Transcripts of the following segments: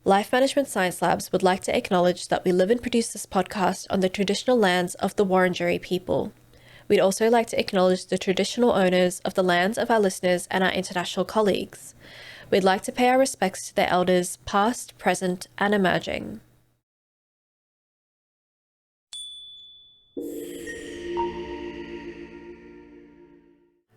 Life Management Science Labs would like to acknowledge that we live and produce this podcast on the traditional lands of the Wurundjeri people. We'd also like to acknowledge the traditional owners of the lands of our listeners and our international colleagues. We'd like to pay our respects to their elders, past, present, and emerging.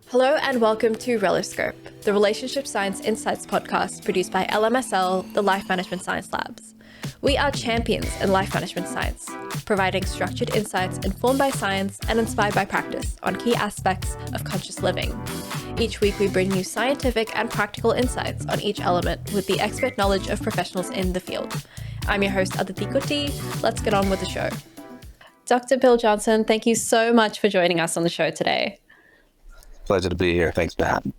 Hello and welcome to Reloscope, the Relationship Science Insights podcast produced by LMSL, the Life Management Science Labs. We are champions in life management science, providing structured insights informed by science and inspired by practice on key aspects of conscious living. Each week we bring you scientific and practical insights on each element with the expert knowledge of professionals in the field. I'm your host, Aditi Kuti. Let's get on with the show. Dr. Bill Johnson, thank you so much for joining us on the show today. Pleasure to be here. Thanks for having me.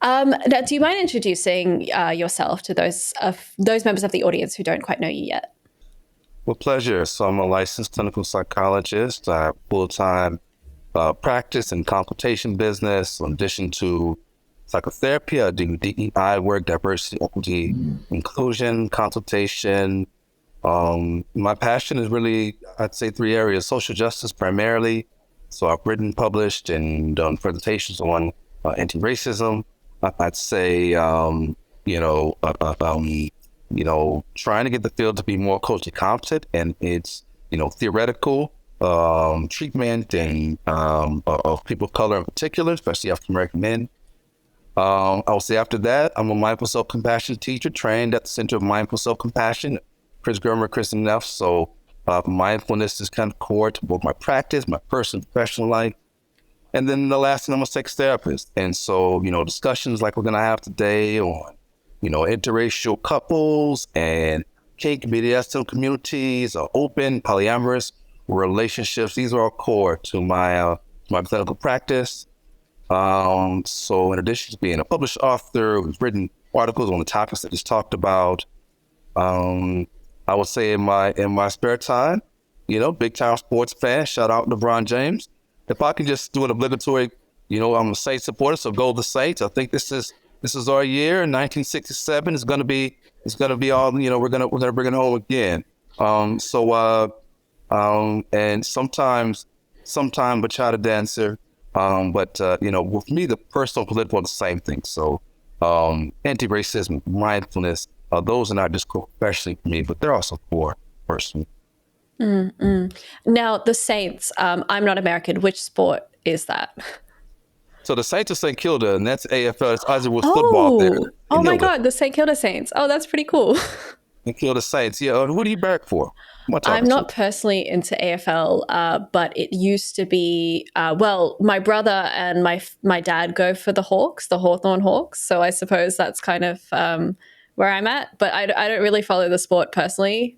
Now, do you mind introducing yourself to those members of the audience who don't quite know you yet? Well, pleasure. So I'm a licensed clinical psychologist. I have full-time practice and consultation business. In addition to psychotherapy, I do DEI work, diversity, equity, inclusion, consultation. My passion is really, I'd say, three areas: social justice primarily. So I've written, published, and done presentations on anti-racism. I'd say, trying to get the field to be more culturally competent and its, theoretical treatment and of people of color in particular, especially African-American men. I will say after that, I'm a mindful self-compassion teacher trained at the Center of Mindful Self-Compassion, Chris Germer, Chris and Neff. So mindfulness is kind of core to both my practice, my personal and professional life. And then the last thing, I'm a sex therapist. And so, discussions like we're going to have today on, interracial couples and kink, BDSM communities, open, polyamorous relationships. These are all core to my clinical practice. So in addition to being a published author who's written articles on the topics that just talked about, I would say in my spare time, big time sports fan, shout out LeBron James. If I can just do an obligatory, I'm a Saints supporter, so go the Saints. I think this is our year. 1967 is going to be all, we're going to bring it home again. And sometimes bachata dancer. But with me, the personal political are the same thing. So anti-racism, mindfulness, those are not just core professionally for me, but they're also core personally. Now, the Saints, I'm not American. Which sport is that? So the Saints of St. Kilda, and that's AFL. It's Ozzy with football there. Oh my God, the St. Kilda Saints. Oh, that's pretty cool. St. Kilda Saints. Yeah, who do you back for? I'm not personally into AFL, but it used to be, my brother and my dad go for the Hawks, the Hawthorn Hawks. So I suppose that's kind of where I'm at, but I don't really follow the sport personally.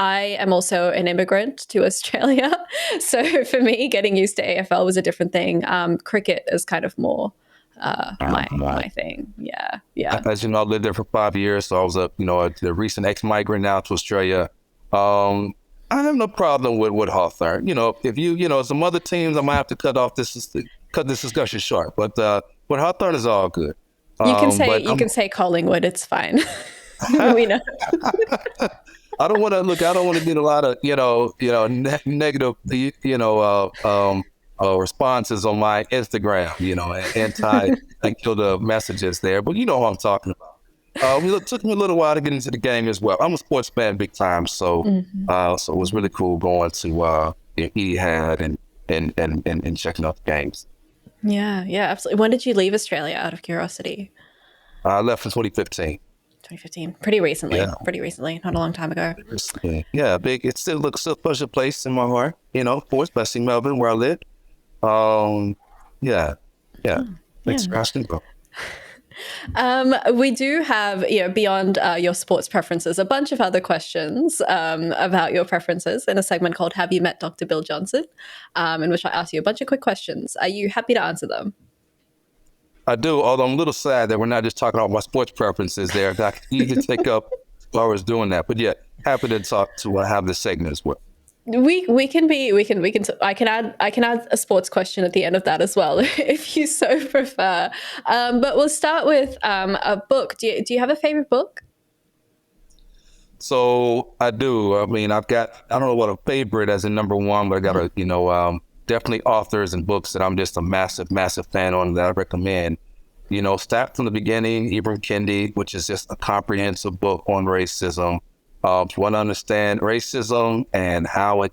I am also an immigrant to Australia. So for me, getting used to AFL was a different thing. Cricket is kind of more my thing. Yeah. As you know, I lived there for 5 years. So I was a recent ex-migrant now to Australia. I have no problem with Hawthorn. If some other teams, I might have to cut this discussion short. But Hawthorn is all good. You can say Collingwood. It's fine. We know. I don't want to get a lot of negative responses on my Instagram. Anti messages there. But you know what I'm talking about. It took me a little while to get into the game as well. I'm a sports fan big time, so so it was really cool going to Etihad and checking out the games. Yeah, absolutely. When did you leave Australia, out of curiosity? I left in 2015. 2015, pretty recently, not a long time ago. Yeah, big. It still looks a special place in my heart, of course, especially Melbourne, where I live. Thanks for asking, bro. We do have, beyond your sports preferences, a bunch of other questions about your preferences in a segment called Have You Met Dr. Bill Johnson, in which I ask you a bunch of quick questions. Are you happy to answer them? I do, although I'm a little sad that we're not just talking about my sports preferences there. I could easily take up hours doing that. But yeah, happy to talk to have this segment as well. I can add a sports question at the end of that as well, if you so prefer. But we'll start with a book. Do you have a favorite book? So I do. I mean, I don't know what a favorite as in number one, but I got definitely authors and books that I'm just a massive, massive fan on that I recommend. Start from the beginning, Ibram Kendi, which is just a comprehensive book on racism. If you want to understand racism and how it,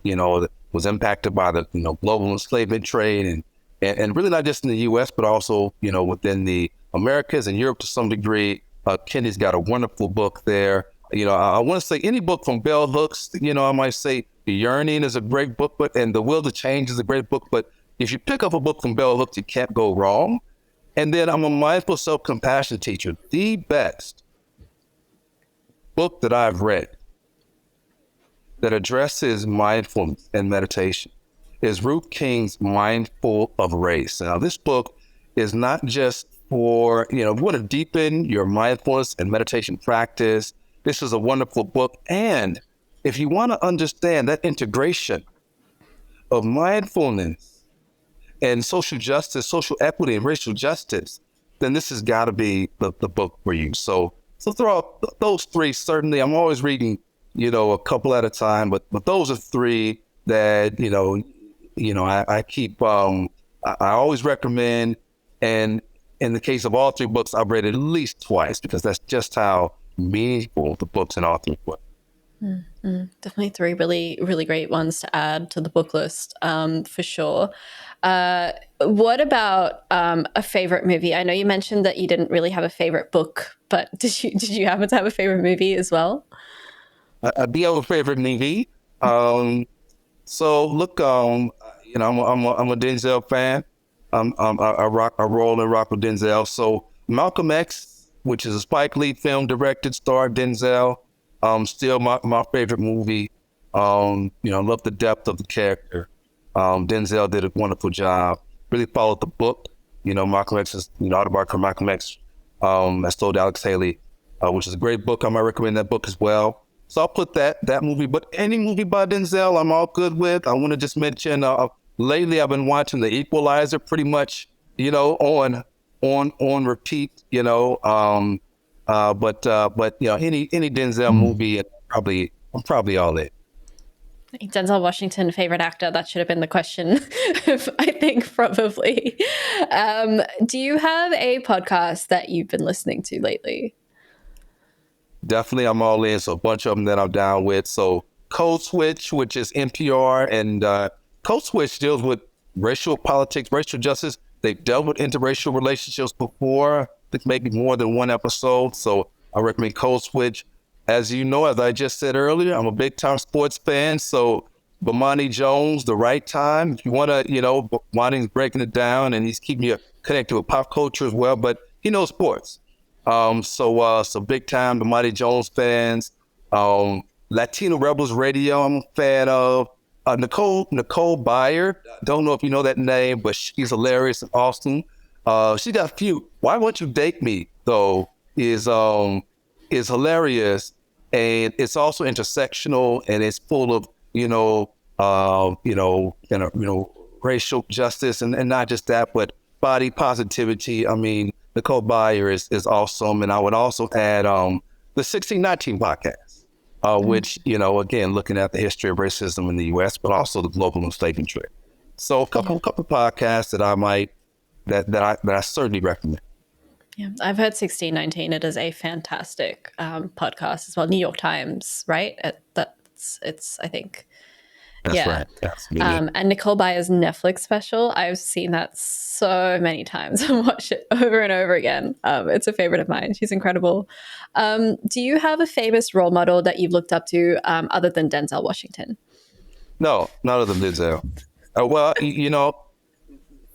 was impacted by the, global enslavement trade and really not just in the U.S., but also, within the Americas and Europe to some degree. Kendi's got a wonderful book there. I want to say any book from Bell Hooks, I might say The Yearning is a great book, and The Will to Change is a great book. But if you pick up a book from Bell Hooks, you can't go wrong. And then I'm a mindful self-compassion teacher. The best book that I've read that addresses mindfulness and meditation is Ruth King's Mindful of Race. Now, this book is not just for, if you want to deepen your mindfulness and meditation practice, this is a wonderful book. And if you want to understand that integration of mindfulness and social justice, social equity, and racial justice, then this has got to be the book for you. So throughout those three, certainly, I'm always reading, a couple at a time, but those are three that, I keep, I always recommend. And in the case of all three books, I've read at least twice because that's just how meaningful the books in all three books. Definitely three really, really great ones to add to the book list, for sure. What about a favorite movie? I know you mentioned that you didn't really have a favorite book, but did you happen to have a favorite movie as well? I do have a favorite movie. So look, I'm a Denzel fan. I roll and rock with Denzel. So Malcolm X, which is a Spike Lee film directed, starred Denzel. Still my favorite movie. I love the depth of the character. Denzel did a wonderful job. Really followed the book. Malcolm X's autobiography, Malcolm X, that's told Alex Haley, which is a great book. I might recommend that book as well. So I'll put that movie, but any movie by Denzel, I'm all good with. I want to just mention, lately I've been watching The Equalizer pretty much, on repeat, but any Denzel movie, I'm probably all in. Denzel Washington, favorite actor? That should have been the question. I think probably. Do you have a podcast that you've been listening to lately? Definitely, I'm all in. So a bunch of them that I'm down with. So Code Switch, which is NPR, and Code Switch deals with racial politics, racial justice. They've dealt with interracial relationships before. I think maybe more than one episode. So I recommend Code Switch. As you know, as I just said earlier, I'm a big time sports fan. So Bomani Jones, The Right Time. If you want to, Bomani's breaking it down and he's keeping you connected with pop culture as well, but he knows sports. So big time Bomani Jones fans. Latino Rebels Radio, I'm a fan of. Nicole Byer. Don't know if you know that name, but she's hilarious in Austin. She got a few. Why Won't You Date Me, though, is hilarious, and it's also intersectional, and it's full of racial justice, and not just that, but body positivity. I mean, Nicole Byer is awesome, and I would also add the 1619 podcast, which again looking at the history of racism in the U.S., but also the global enslavement trade. So a couple podcasts that I certainly recommend. Yeah, I've heard 1619. It is a fantastic podcast as well. New York Times, right? It's I think. That's right. Yes, and Nicole Byer's Netflix special, I've seen that so many times and watched it over and over again. It's a favorite of mine. She's incredible. Do you have a famous role model that you've looked up to other than Denzel Washington? No, not other than Denzel. Well,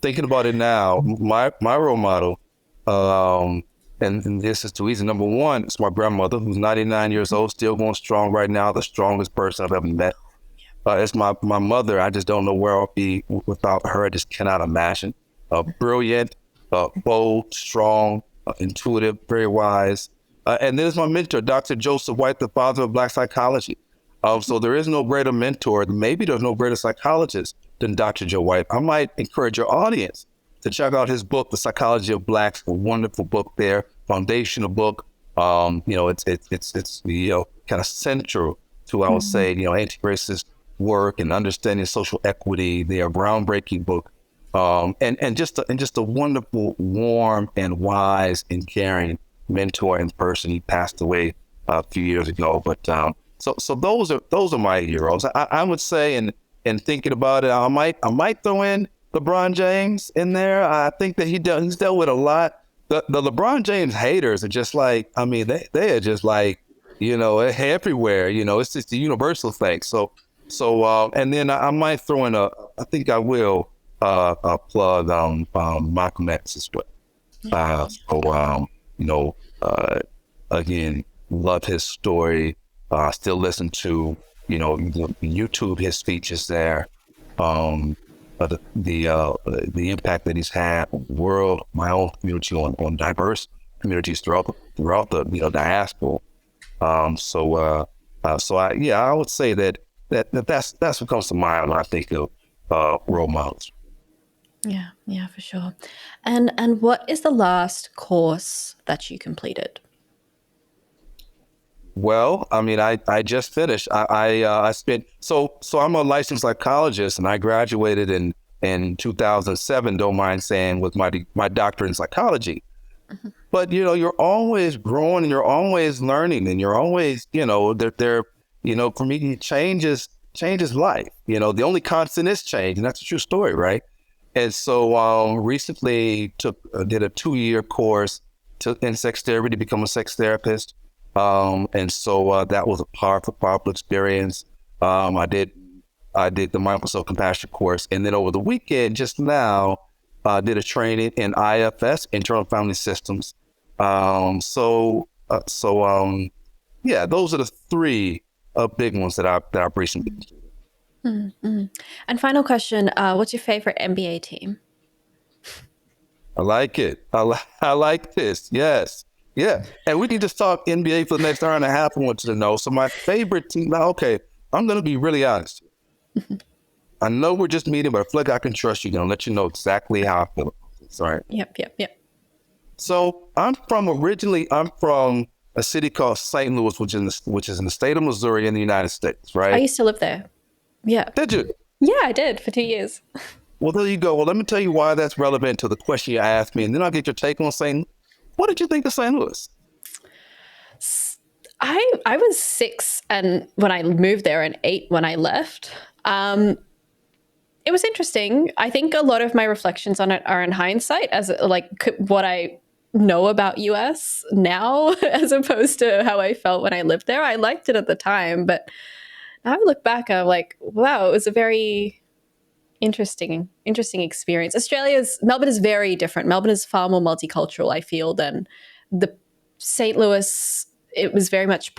thinking about it now, my role model, and this is too easy. Number one, it's my grandmother, who's 99 years old, still going strong right now, the strongest person I've ever met. It's my mother. I just don't know where I'll be without her. I just cannot imagine. Brilliant, bold, strong, intuitive, very wise. And then there's my mentor, Dr. Joseph White, the father of Black psychology. So there is no greater mentor. Maybe there's no greater psychologist than Dr. Joe White. I might encourage your audience to check out his book, The Psychology of Blacks, a wonderful book there, foundational book. It's kind of central to, I would say, anti-racist work and understanding social equity. They are a groundbreaking book, and just a wonderful, warm and wise and caring mentor and person. He passed away a few years ago, but so those are my heroes. I would say, and thinking about it, I might throw in LeBron James in there. I think that he's dealt with a lot. The LeBron James haters are just like, I mean, they are just like, everywhere. It's just a universal thing. So and then I might throw in I think I will plug Malcolm X as well. Again, love his story. Still listen to YouTube his speeches there. But the impact that he's had on the world, my own community, on diverse communities throughout the diaspora. So I would say that's what comes to mind when I think of role models. Yeah, for sure. And what is the last course that you completed? Well, I mean, I just finished. I spent so I'm a licensed psychologist, and I graduated in 2007. Don't mind saying, with my doctorate in psychology. Mm-hmm. But you're always growing, and you're always learning, and you're always for me, change is life. The only constant is change, and that's a true story, right? And so recently did a 2-year course in sex therapy to become a sex therapist. And so that was a powerful experience. I did the Mindful Self-Compassion course, and then over the weekend, just now, did a training in IFS, Internal Family Systems. Yeah, those are the 3 big ones that I've recently completed. Mm-hmm. And final question: what's your favorite NBA team? I like it. I like this. Yes. Yeah. And we need to talk NBA for the next hour and a half. I want you to know. So my favorite team, now, okay, I'm going to be really honest. I know we're just meeting, but I feel like I can trust you. I'm going to let you know exactly how I feel. Sorry. Yep. So I'm from a city called St. Louis, which is in the state of Missouri in the United States, right? I used to live there. Yeah. Did you? Yeah, I did for 2 years. Well, there you go. Well, let me tell you why that's relevant to the question you asked me, and then I'll get your take on St. Louis. What did you think of St. Louis? I was 6 and when I moved there, and 8 when I left. It was interesting. I think a lot of my reflections on it are in hindsight, as like what I know about US now, as opposed to how I felt when I lived there. I liked it at the time, but now I look back, I'm like, wow, it was a very interesting experience. Melbourne is very different. Melbourne is far more multicultural, I feel, than the St. Louis. It was very much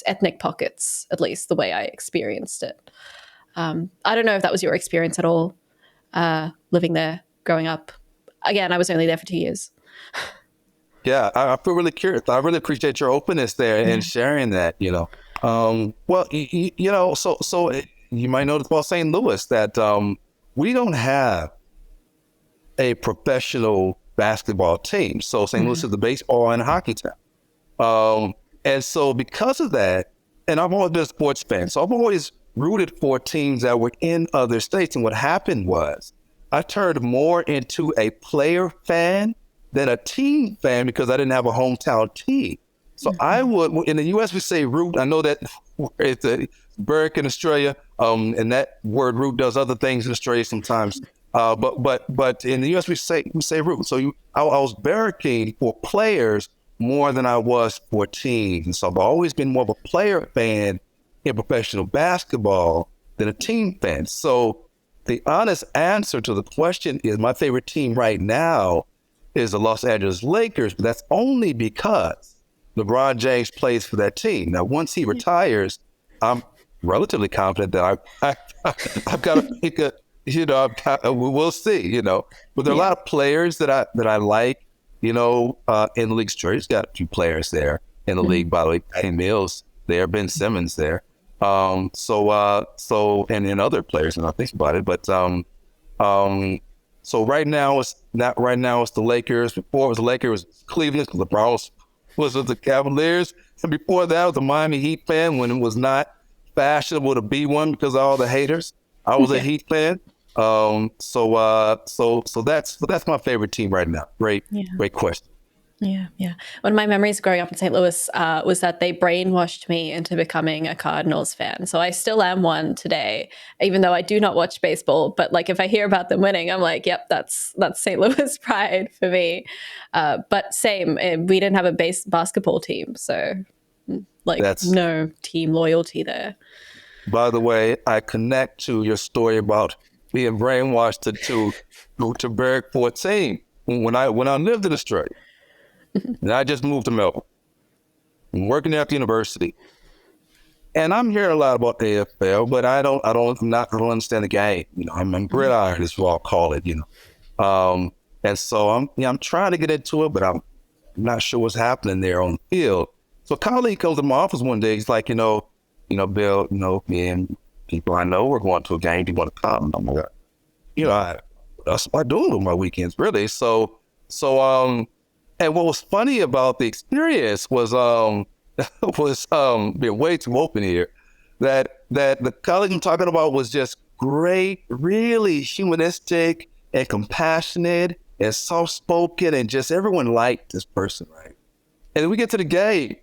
ethnic pockets, at least the way I experienced it. I don't know if that was your experience at all, living there, growing up. Again, I was only there for 2 years. Yeah, I feel really curious. I really appreciate your openness there and sharing that, Well, so you might notice about St. Louis that we don't have a professional basketball team. So St. Louis is the baseball and hockey town. And so because of that, and I've always been a sports fan, so I've always rooted for teams that were in other states. And what happened was I turned more into a player fan than a team fan because I didn't have a hometown team. So I would, in the U.S. we say root. I know that it's a Berwick in Australia, and that word root does other things in Australia sometimes. But in the U.S. we say root. So I was barricading for players more than I was for teams. And so I've always been more of a player fan in professional basketball than a team fan. So the honest answer to the question is my favorite team right now is the Los Angeles Lakers, but that's only because LeBron James plays for that team. Now, once he retires, I'm relatively confident that I've got to pick we'll see, But there are a lot of players that I like, in the league. He's got a few players there in the league, by the way. Patty Mills there, Ben Simmons there. And other players when I think about it. But so right now it's the Lakers. Before it was the Lakers, it was Cleveland, because LeBron was was with the Cavaliers. And before that, I was a Miami Heat fan when it was not fashionable to be one because of all the haters. I was a Heat fan. So that's my favorite team right now. Great question. Yeah. One of my memories growing up in St. Louis was that they brainwashed me into becoming a Cardinals fan. So I still am one today, even though I do not watch baseball. But like, if I hear about them winning, I'm like, yep, that's St. Louis pride for me. But same, we didn't have a basketball team, so no team loyalty there. By the way, I connect to your story about being brainwashed to go to Barrack 14 when I lived in Australia. And I just moved to Melbourne. I'm working at the university. And I'm hearing a lot about the AFL, but I don't understand the game. I'm gridiron, as you all call it, and so I'm trying to get into it, but I'm not sure what's happening there on the field. So a colleague comes to my office one day, he's like, Bill, me and people I know we're going to a game, do you want to come? I'm like, that's what I do with my weekends, really. So and what was funny about the experience was being way too open here, that the colleague I'm talking about was just great, really humanistic and compassionate and soft-spoken, and just everyone liked this person, right? And then we get to the game,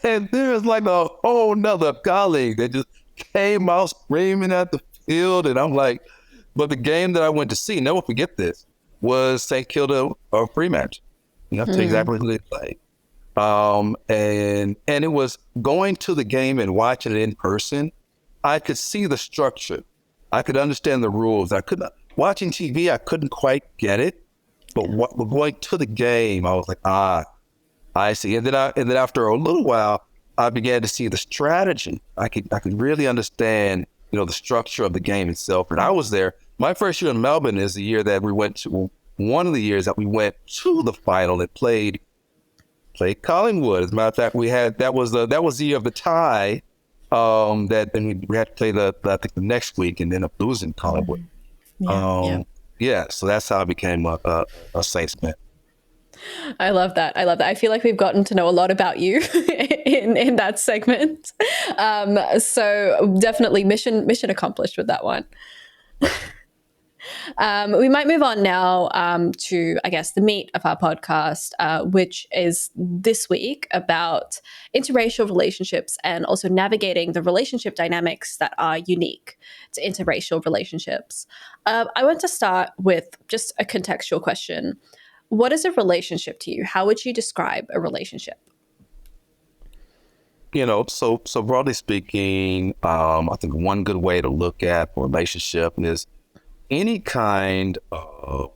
and there's like a whole nother colleague that just came out screaming at the field, and I'm like, but the game that I went to see, never forget this, was St. Kilda or Fremantle. That's exactly who they played. And it was going to the game and watching it in person. I could see the structure. I could understand the rules. Watching TV, I couldn't quite get it. But going to the game, I was like, I see. And then after a little while, I began to see the strategy. I could really understand, the structure of the game itself. And I was there. My first year in Melbourne is the year that we went to. One of the years that we went to the final and played Collingwood. As a matter of fact, that was the year of the tie. That then we had to play I think the next week and ended up losing Collingwood. So that's how I became a Saints fan. I love that. I feel like we've gotten to know a lot about you in that segment. So definitely mission accomplished with that one. We might move on now to, I guess, the meat of our podcast, which is this week about interracial relationships and also navigating the relationship dynamics that are unique to interracial relationships. I want to start with just a contextual question. What is a relationship to you? How would you describe a relationship? So broadly speaking, I think one good way to look at a relationship is any kind of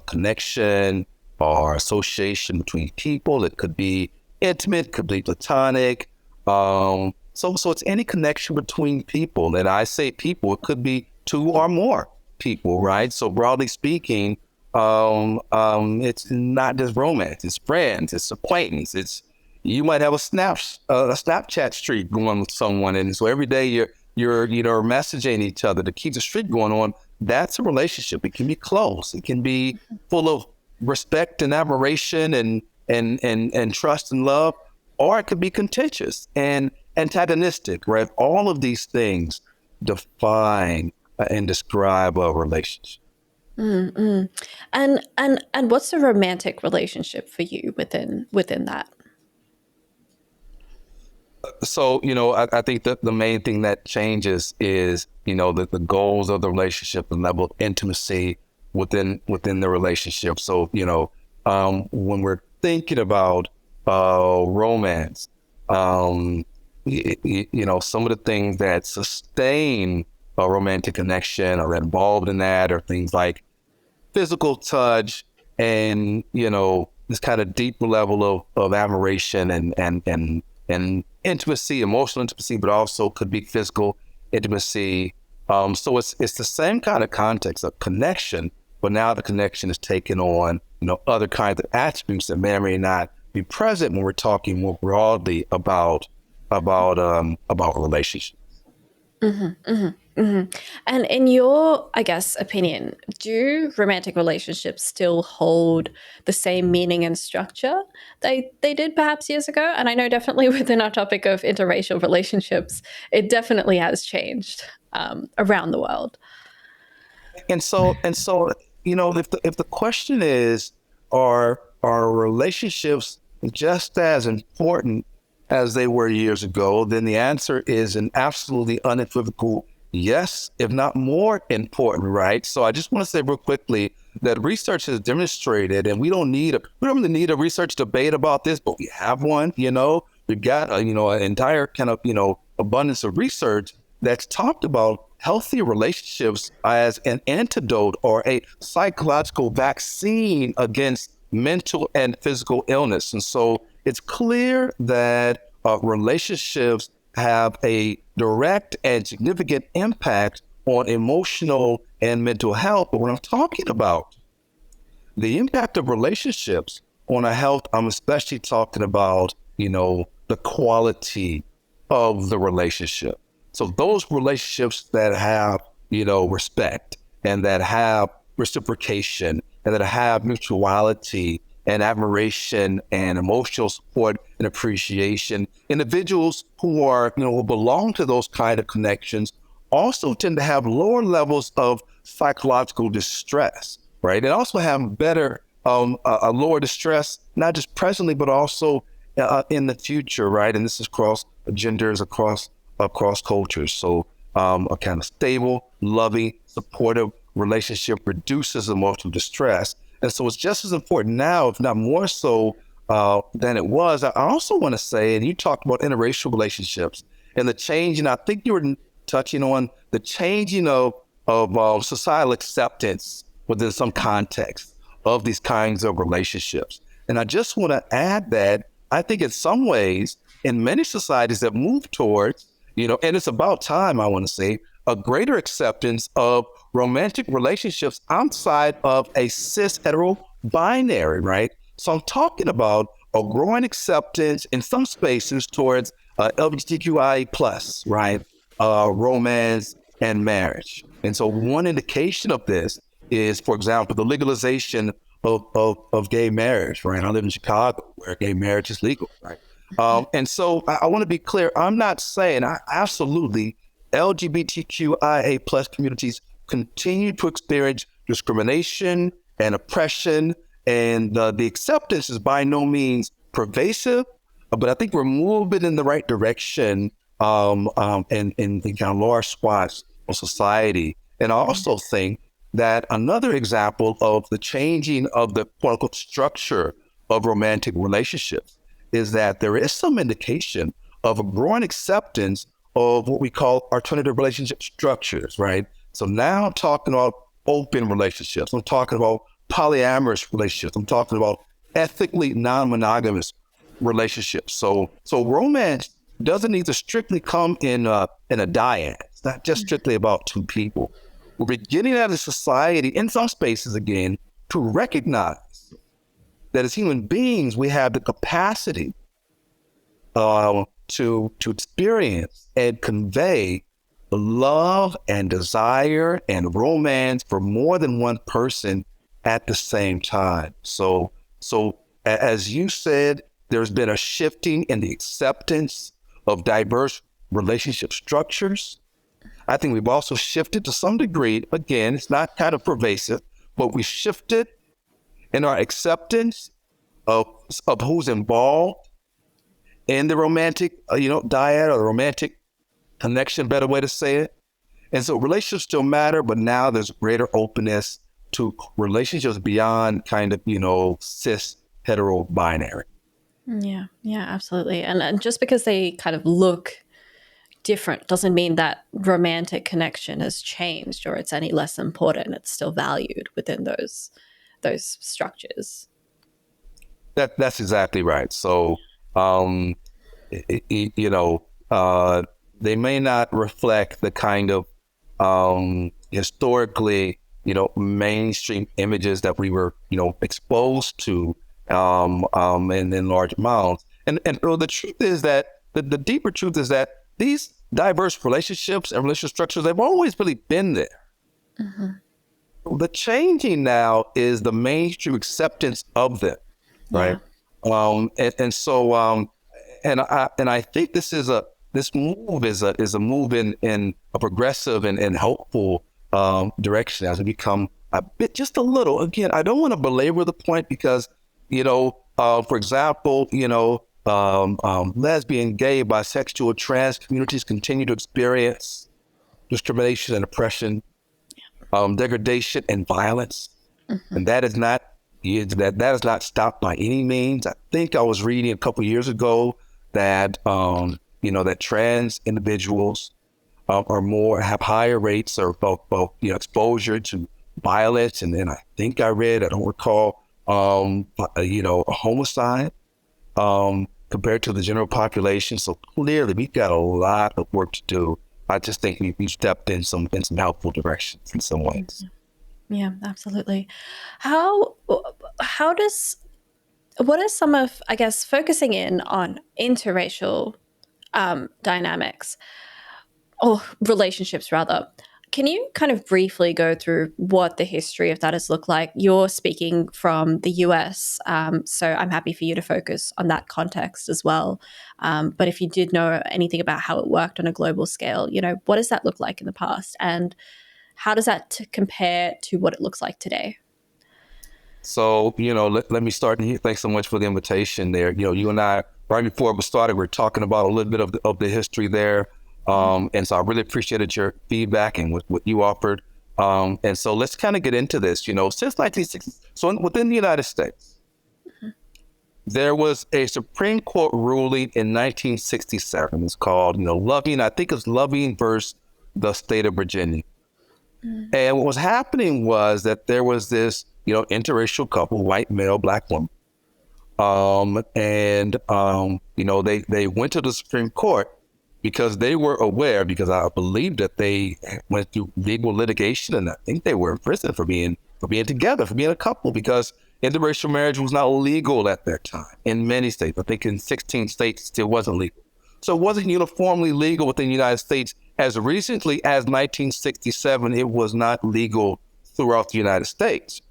connection or association between people. It could be intimate, could be platonic. So it's any connection between people. And I say people, it could be two or more people, right? So broadly speaking, it's not just romance. It's friends. It's acquaintance. You might have a Snapchat streak going with someone, and so every day you're messaging each other to keep the streak going on. That's a relationship. It can be close. It can be full of respect and admiration and trust and love, or it could be contentious and antagonistic, right? All of these things define and describe a relationship. Mm-hmm. And what's a romantic relationship for you within that? So, I think that the main thing that changes is, the goals of the relationship, the level of intimacy within the relationship. So, when we're thinking about romance, some of the things that sustain a romantic connection or involved in that are things like physical touch and, this kind of deep level of admiration and intimacy, emotional intimacy, but also could be physical intimacy. So it's the same kind of context of connection, but now the connection is taking on, other kinds of attributes that may or may not be present when we're talking more broadly about relationships. Mm-hmm, mm-hmm. And in your, I guess, opinion, do romantic relationships still hold the same meaning and structure they did perhaps years ago? And I know definitely within our topic of interracial relationships, it definitely has changed around the world. And so, if the question is, are relationships just as important as they were years ago, then the answer is an absolutely unequivocal yes, if not more important, right? So I just want to say real quickly that research has demonstrated, and we don't really need a research debate about this, but we have one. We've got an entire kind of abundance of research that's talked about healthy relationships as an antidote or a psychological vaccine against mental and physical illness. And so it's clear that relationships have a direct and significant impact on emotional and mental health. But when I'm talking about the impact of relationships on our health, I'm especially talking about, the quality of the relationship. So those relationships that have, respect and that have reciprocation and that have mutuality and admiration and emotional support and appreciation, individuals who belong to those kind of connections also tend to have lower levels of psychological distress, right? And also have better, a lower distress, not just presently, but also in the future, right? And this is across genders, across cultures. So a kind of stable, loving, supportive relationship reduces emotional distress. And so it's just as important now, if not more so, than it was. I also want to say, and you talked about interracial relationships and the change, and I think you were touching on the changing of societal acceptance within some context of these kinds of relationships. And I just want to add that I think in some ways, in many societies that move towards, and it's about time, I want to say, a greater acceptance of romantic relationships outside of a cis hetero binary, right? So I'm talking about a growing acceptance in some spaces towards LGBTQIA plus, right? Romance and marriage. And so one indication of this is, for example, the legalization of gay marriage, right? I live in Chicago where gay marriage is legal, right? And so I want to be clear. I'm not saying absolutely LGBTQIA plus communities continue to experience discrimination and oppression, and the acceptance is by no means pervasive, but I think we're moving in the right direction in kind of large swaths of society. And I also think that another example of the changing of the quote unquote structure of romantic relationships is that there is some indication of a growing acceptance of what we call alternative relationship structures, right? So now I'm talking about open relationships. I'm talking about polyamorous relationships. I'm talking about ethically non-monogamous relationships. So romance doesn't need to strictly come in a dyad. It's not just strictly about two people. We're beginning as a society, in some spaces again, to recognize that as human beings, we have the capacity to experience and convey love and desire and romance for more than one person at the same time. So as you said, there's been a shifting in the acceptance of diverse relationship structures. I think we've also shifted to some degree. Again, it's not kind of pervasive, but we shifted in our acceptance of who's involved in the romantic, dyad or the romantic connection, better way to say it. And so relationships still matter, but now there's greater openness to relationships beyond kind of, cis hetero binary. Yeah, absolutely. And just because they kind of look different doesn't mean that romantic connection has changed or it's any less important. It's still valued within those structures. That's exactly right. So, they may not reflect the kind of historically, mainstream images that we were, exposed to in large amounts. And the truth is that the deeper truth is that these diverse relationships and relationship structures, they've always really been there. The changing now is the mainstream acceptance of them, right? And I think this move is a move in a progressive and helpful direction as we become a bit, just a little. Again, I don't want to belabor the point because, for example, lesbian, gay, bisexual, trans communities continue to experience discrimination and oppression, degradation and violence, and that is not stopped by any means. I think I was reading a couple of years ago that that trans individuals have higher rates of exposure to violence, and then I think I don't recall, a homicide compared to the general population. So clearly, we've got a lot of work to do. I just think we've stepped in some helpful directions in some ways. Yeah, absolutely. What are some of, I guess, focusing in on interracial dynamics or relationships rather, can you kind of briefly go through what the history of that has looked like? You're speaking from the US, so I'm happy for you to focus on that context as well. But if you did know anything about how it worked on a global scale, what does that look like in the past? And how does that compare to what it looks like today? So, let me start here. Thanks so much for the invitation there. You and I, right before we started, we were talking about a little bit of the history there. And so I really appreciated your feedback and what you offered. And so let's kind of get into this. Since 1960, so within the United States, there was a Supreme Court ruling in 1967. It's called, Loving. I think it's Loving versus the state of Virginia. And what was happening was that there was this, interracial couple, white male, black woman. They went to the Supreme Court because they were aware, because I believe that they went through legal litigation, and I think they were in prison for being together, for being a couple, because interracial marriage was not legal at that time in many states. I think in 16 states it still wasn't legal. So it wasn't uniformly legal within the United States. As recently as 1967, it was not legal throughout the United States.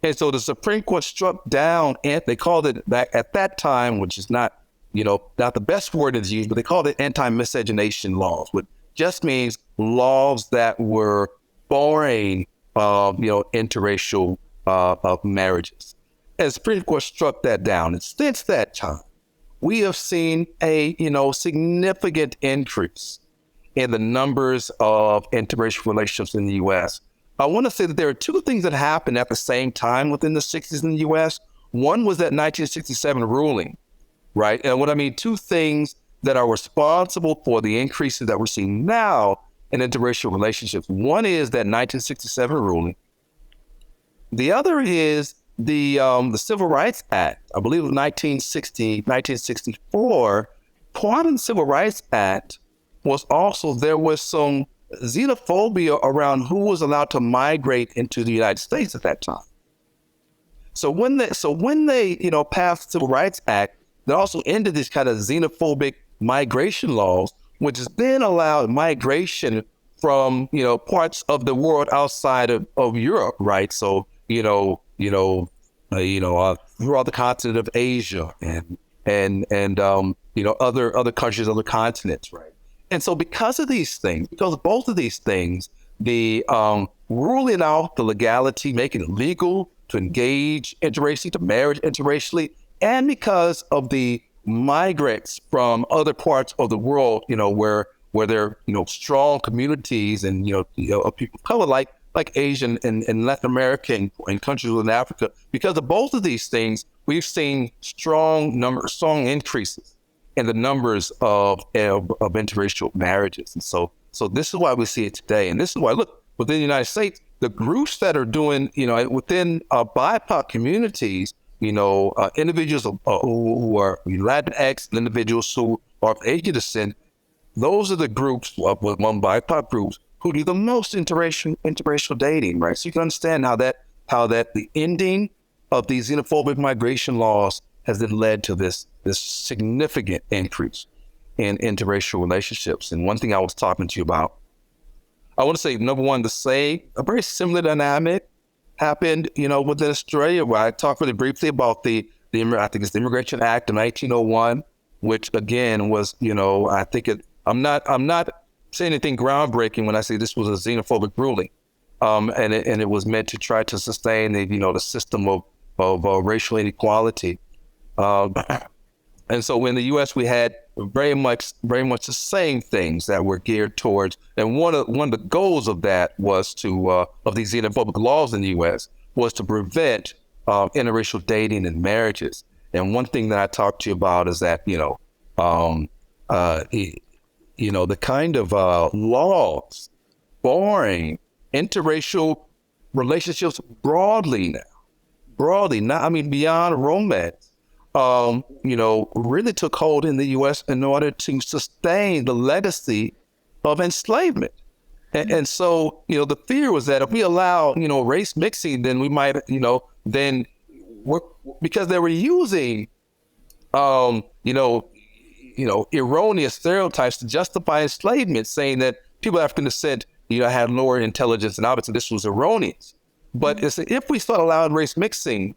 And so the Supreme Court struck down, and they called it back at that time, which is not the best word is used, but they called it anti-miscegenation laws, which just means laws that were barring, interracial marriages. And the Supreme Court struck that down. And since that time, we have seen a, significant increase in the numbers of interracial relationships in the U.S. I want to say that there are two things that happened at the same time within the 60s in the U.S. One was that 1967 ruling, right? And what I mean, two things that are responsible for the increases that we're seeing now in interracial relationships. One is that 1967 ruling. The other is the Civil Rights Act. I believe it was 1964. Part of the Civil Rights Act was also, there was some xenophobia around who was allowed to migrate into the United States at that time. So when they passed the Civil Rights Act, they also ended this kind of xenophobic migration laws, which has then allowed migration from, parts of the world outside of Europe, right? So, throughout the continent of Asia and other countries, other continents, right? And so because of both of these things, the ruling out the legality, making it legal to engage interracially, to marry interracially, and because of the migrants from other parts of the world, where there are, strong communities and, of people of color, like Asian and Latin American and countries within Africa, because of both of these things, we've seen strong increases in the numbers of interracial marriages. And so this is why we see it today. And this is why, look, within the United States, the groups that are doing, within BIPOC communities, individuals who are Latinx, individuals who are of Asian descent, those are the groups, among BIPOC groups, who do the most interracial dating, right? So you can understand how that the ending of these xenophobic migration laws has then led to this significant increase. in interracial relationships. And one thing I was talking to you about, I want to say, number one, a very similar dynamic happened, within Australia, where I talked really briefly about I think it's the Immigration Act of 1901, which again was, I'm not saying anything groundbreaking when I say this was a xenophobic ruling. And it was meant to try to sustain the system of racial inequality. And so in the U.S. we had very much the same things that were geared towards, and one of the goals of that was of these xenophobic laws in the U.S. was to prevent interracial dating and marriages. And one thing that I talked to you about is that the kind of laws barring interracial relationships broadly, not, I mean, beyond romance, really took hold in the U.S. in order to sustain the legacy of enslavement. And so, the fear was that if we allow, race mixing, then we might, because they were using, erroneous stereotypes to justify enslavement, saying that people of African descent, had lower intelligence, and obviously this was erroneous. But if we start allowing race mixing,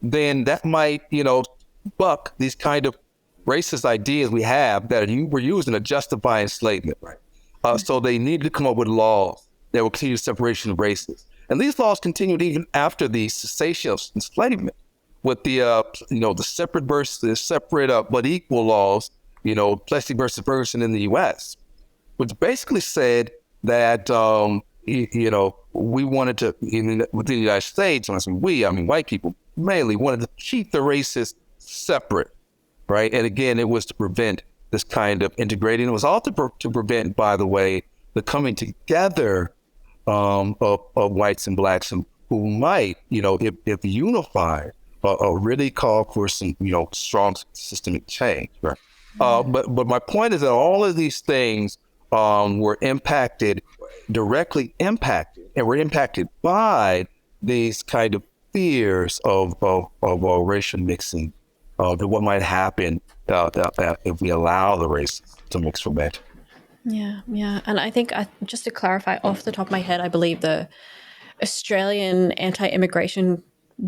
then that might, buck these kind of racist ideas we have that were using to justify enslavement, right? So they needed to come up with laws that will continue separation of races. And these laws continued even after the cessation of enslavement, with the separate but equal laws, Plessy versus Ferguson in the U.S., which basically said that, we wanted to, within the United States, when I say we, I mean white people, mainly wanted to keep the races separate, right? And again, it was to prevent this kind of integrating. It was also to prevent, by the way, the coming together of whites and blacks who might, if unified, really call for some, strong systemic change, right? But my point is that all of these things were directly impacted, and were impacted by these kind of fears of racial mixing, to what might happen if we allow the race to mix for better. Yeah. And I think, just to clarify, off the top of my head, I believe the Australian anti-immigration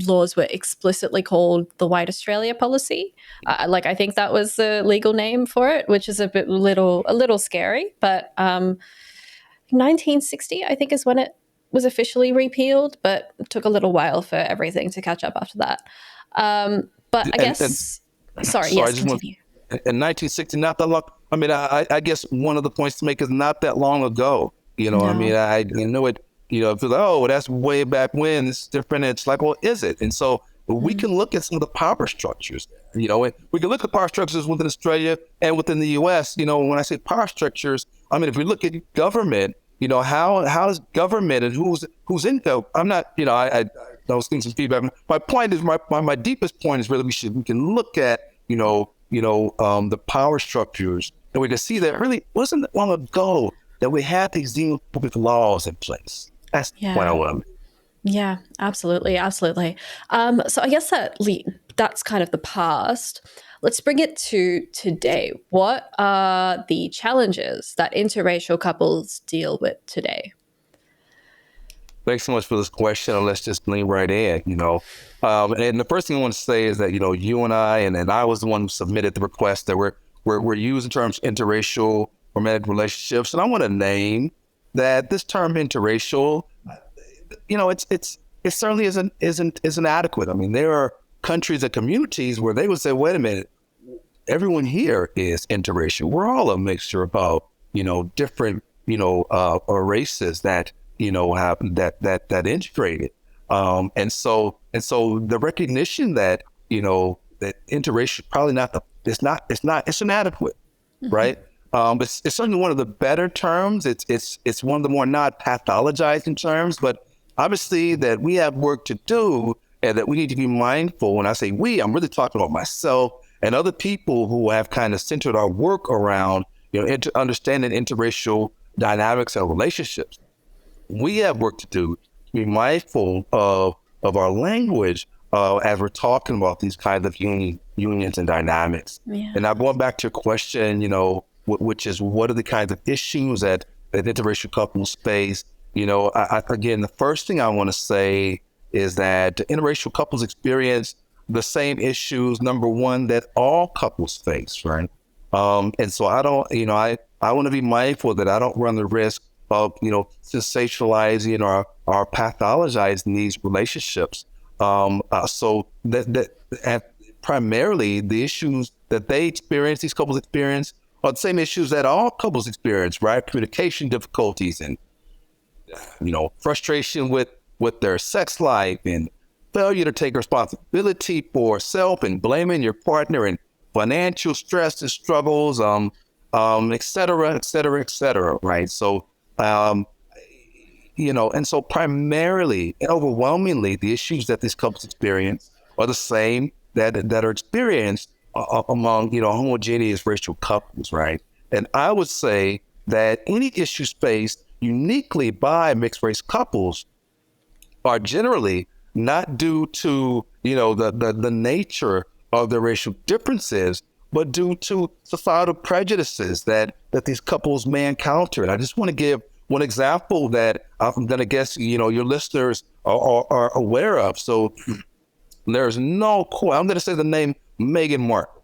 laws were explicitly called the White Australia Policy. I think that was the legal name for it, which is a little scary. But 1960, I think, is when it was officially repealed, but it took a little while for everything to catch up after that. But I guess, continue. In 1960, not that long. I mean, I guess one of the points to make is not that long ago. No. I mean, I know it. If it's like, oh, that's way back when, it's different. It's like, well, is it? And so we can look at some of the power structures. And we can look at power structures within Australia and within the U.S. When I say power structures, I mean, if we look at government, how does government and who's in government? I'm not, I was getting some feedback. My point is, my deepest point is really we can look at, the power structures, and we can see that it really wasn't long ago that we had these xenophobic laws in place. That's what I want. Yeah, absolutely. So I guess that's kind of the past. Let's bring it to today. What are the challenges that interracial couples deal with today? Thanks so much for this question. And let's just lean right in, and the first thing I want to say is that, you and I was the one who submitted the request that we're using terms interracial romantic relationships. And I want to name that this term interracial, it certainly isn't adequate. I mean, there are countries and communities where they would say, wait a minute, everyone here is interracial. We're all a mixture of, different, races that, have that integrated. And so the recognition that, that interracial probably it's inadequate, right? It's certainly one of the better terms. It's one of the more not pathologizing terms, but obviously that we have work to do, and that we need to be mindful. When I say we, I'm really talking about myself and other people who have kind of centered our work around, understanding interracial dynamics and relationships. We have work to do to be mindful of our language as we're talking about these kinds of unions and dynamics. Yeah. And now going back to your question, which is what are the kinds of issues that interracial couples face? Again, the first thing I want to say is that interracial couples experience the same issues, number one, that all couples face, right? And so I don't, I want to be mindful that I don't run the risk of, sensationalizing or pathologizing these relationships. So that primarily the issues that they experience, these couples experience, are the same issues that all couples experience, right? Communication difficulties and, frustration with their sex life and failure to take responsibility for self and blaming your partner and financial stress and struggles, et cetera, et cetera, et cetera, right? So, and so primarily and overwhelmingly, the issues that these couples experience are the same that are experienced among, homogeneous racial couples, right? And I would say that any issues faced uniquely by mixed race couples are generally not due to, the nature of the racial differences, but due to societal prejudices that these couples may encounter. And I just want to give one example that I guess, your listeners are aware of. So there's no, I'm going to say the name Meghan Markle,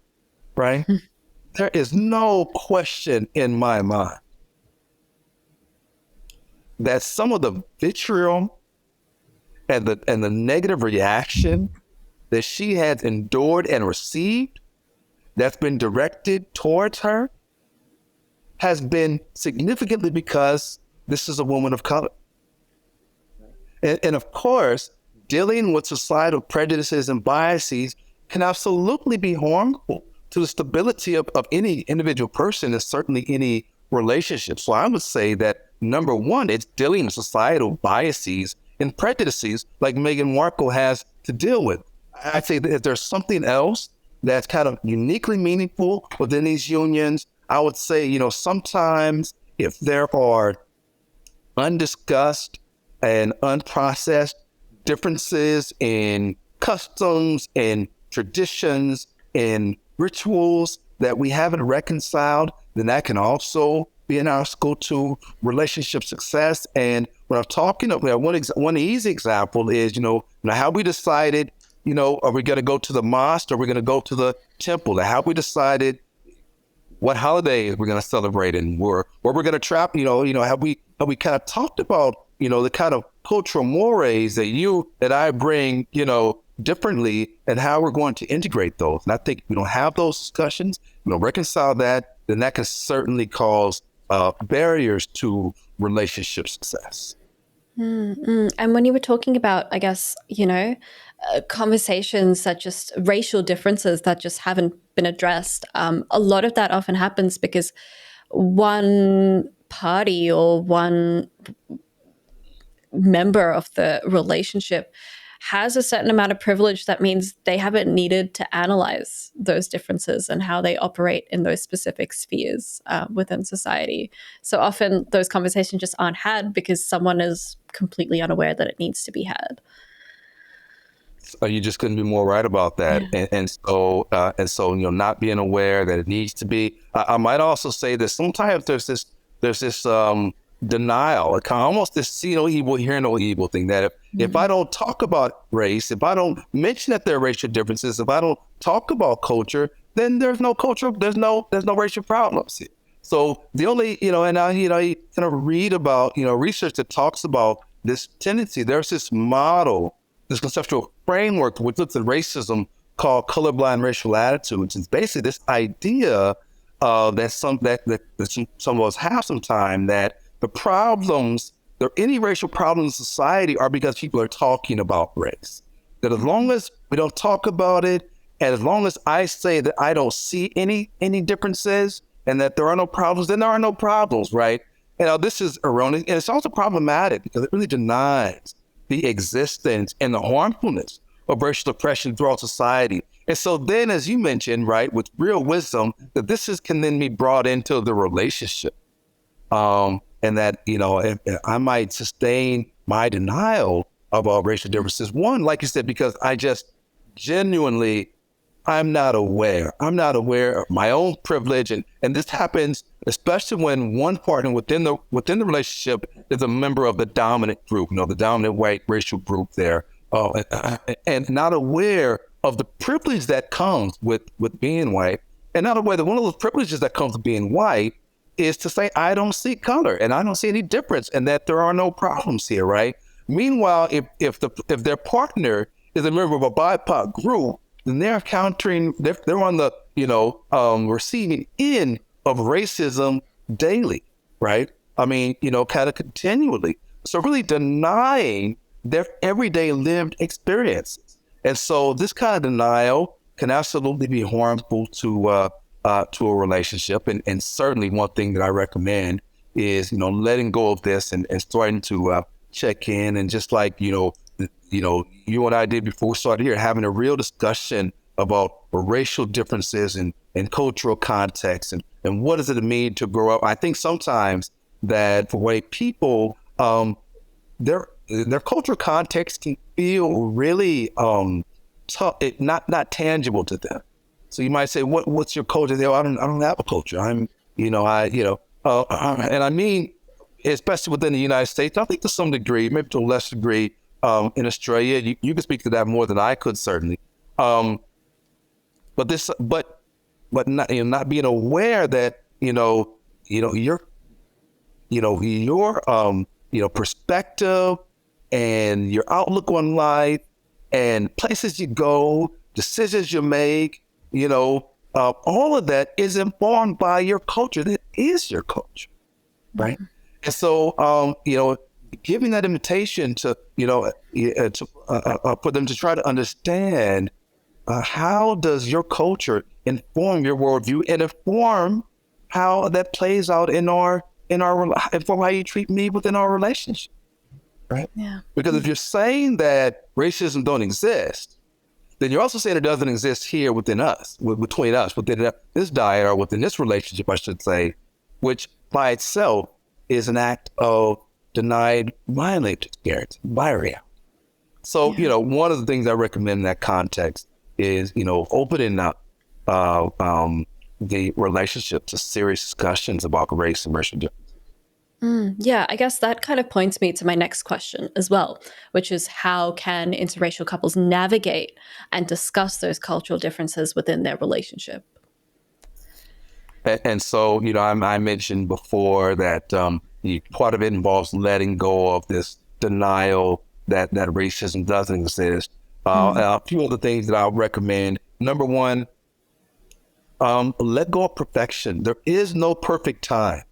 right? There is no question in my mind that some of the vitriol and the negative reaction that she has endured and received that's been directed towards her has been significantly because this is a woman of color. And of course, dealing with societal prejudices and biases can absolutely be harmful to the stability of any individual person and certainly any relationship. So I would say that number one, it's dealing with societal biases and prejudices like Meghan Markle has to deal with. I'd say that if there's something else that's kind of uniquely meaningful within these unions, I would say, sometimes if there are undiscussed and unprocessed differences in customs and traditions and rituals that we haven't reconciled, then that can also be an obstacle to relationship success. And when I'm talking about one easy example is, how we decided, are we going to go to the mosque or are we going to go to the temple? How we decided what holidays we're going to celebrate and where we're going to trap, have we kind of talked about, the kind of cultural mores that I bring, differently and how we're going to integrate those. And I think if we don't have those discussions, reconcile that, then that can certainly cause barriers to relationship success. Mm-hmm. And when you were talking about, I guess, conversations that just racial differences that just haven't been addressed, a lot of that often happens because one party or one member of the relationship has a certain amount of privilege that means they haven't needed to analyze those differences and how they operate in those specific spheres within society. So often those conversations just aren't had because someone is completely unaware that it needs to be had. You just couldn't be more right about that. Yeah. And so, not being aware that it needs to be. I might also say that sometimes there's this denial, almost this see no evil, hear no evil thing, that if I don't talk about race, if I don't mention that there are racial differences, if I don't talk about culture, then there's no culture, there's no racial problems. So the only, and I, you kind of read about, research that talks about this tendency. There's this model, this conceptual framework which looks at racism called colorblind racial attitudes. It's basically this idea that some of us have sometime that the problems, any racial problems in society are because people are talking about race. That as long as we don't talk about it, and as long as I say that I don't see any differences and that there are no problems, then there are no problems, right? This is erroneous, and it's also problematic because it really denies the existence and the harmfulness of racial oppression throughout society. And so then, as you mentioned, right, with real wisdom, that can then be brought into the relationship. And that, if I might sustain my denial of all racial differences. One, like you said, because I just genuinely I'm not aware. I'm not aware of my own privilege. And this happens especially when one partner within the relationship is a member of the dominant group, the dominant white racial group there, and not aware of the privilege that comes with being white, and not aware that one of those privileges that comes with being white is to say, I don't see color and I don't see any difference, and that there are no problems here, right? Meanwhile, if their partner is a member of a BIPOC group, then they're on the receiving end of racism daily, right? I mean, kind of continually. So really denying their everyday lived experiences. And so this kind of denial can absolutely be harmful to a relationship. And certainly one thing that I recommend is, letting go of this and starting to check in, and just like, you and I did before we started here, having a real discussion about racial differences and cultural context and what does it mean to grow up. I think sometimes that for white people, their cultural context can feel really tough, not tangible to them. So you might say, what's your culture? I don't have a culture. And I mean, especially within the United States, I think to some degree, maybe to a less degree, in Australia, you can speak to that more than I could, certainly. But not being aware that your perspective and your outlook on life and places you go, decisions you make, all of that is informed by your culture. That is your culture, right? Mm-hmm. And so, giving that invitation to, for them to try to understand how does your culture inform your worldview and inform how that plays out inform how you treat me within our relationship, right? Yeah. Because if you're saying that racism don't exist, then you're also saying it doesn't exist here within us, between us, within this diet or within this relationship, I should say, which by itself is an act of denied violent experience by reality. So, one of the things I recommend in that context is, opening up the relationship to serious discussions about race and racial differences. Yeah, I guess that kind of points me to my next question as well, which is how can interracial couples navigate and discuss those cultural differences within their relationship? And so, I mentioned before that part of it involves letting go of this denial that racism doesn't exist. A few other things that I'll recommend. Number one, let go of perfection. There is no perfect time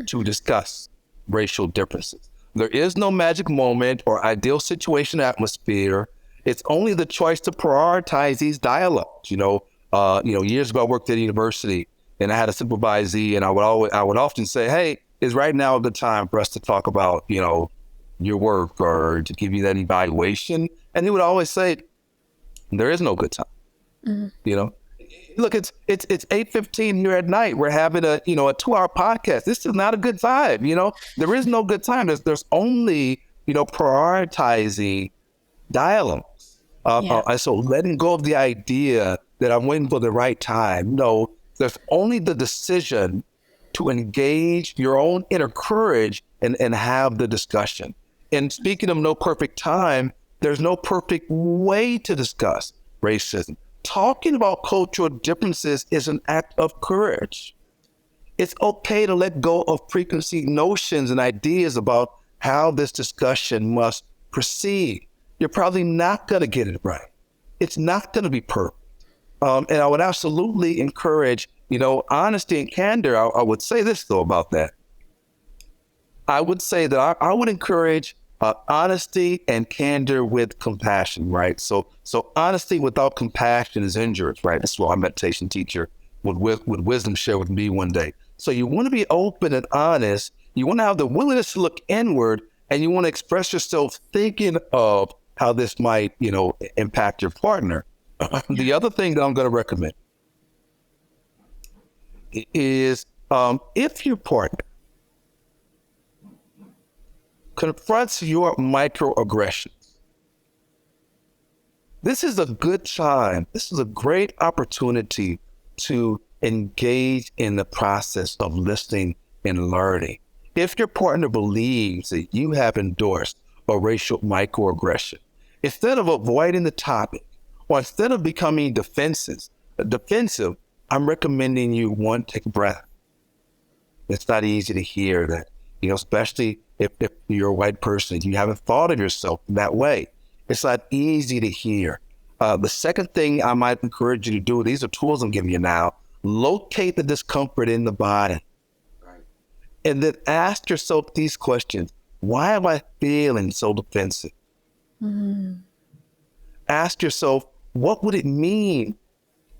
to discuss racial differetions. There is no magic moment or ideal situation atmosphere. It's only the choice to prioritize these dialogues. Years ago I worked at a university and I had a supervisee, and I would often say, hey, is right now a good time for us to talk about, your work or to give you that evaluation? And he would always say, there is no good time. Mm-hmm. Look, it's 8:15 here at night. We're having a 2-hour podcast. This is not a good time. There is no good time. There's only, prioritizing dialogues. So letting go of the idea that I'm waiting for the right time. No, there's only the decision to engage your own inner courage and have the discussion. And speaking of no perfect time, there's no perfect way to discuss racism. Talking about cultural differences is an act of courage. It's okay to let go of preconceived notions and ideas about how this discussion must proceed. You're probably not going to get it right. It's not going to be perfect. And I would absolutely encourage, honesty and candor. I would say this, though, about that. I would say that I would encourage honesty and candor with compassion, right? So honesty without compassion is injurious, right? That's what our meditation teacher would wisdom share with me one day. So you want to be open and honest. You want to have the willingness to look inward, and you want to express yourself thinking of how this might, impact your partner. The other thing that I'm going to recommend is if your partner confronts your microaggressions, this is a good time. This is a great opportunity to engage in the process of listening and learning. If your partner believes that you have endorsed a racial microaggression, instead of avoiding the topic or instead of becoming defensive, I'm recommending you, one, take a breath. It's not easy to hear that, especially if you're a white person, you haven't thought of yourself that way. It's not easy to hear. The second thing I might encourage you to do, these are tools I'm giving you now, locate the discomfort in the body. Right. And then ask yourself these questions. Why am I feeling so defensive? Mm-hmm. Ask yourself, what would it mean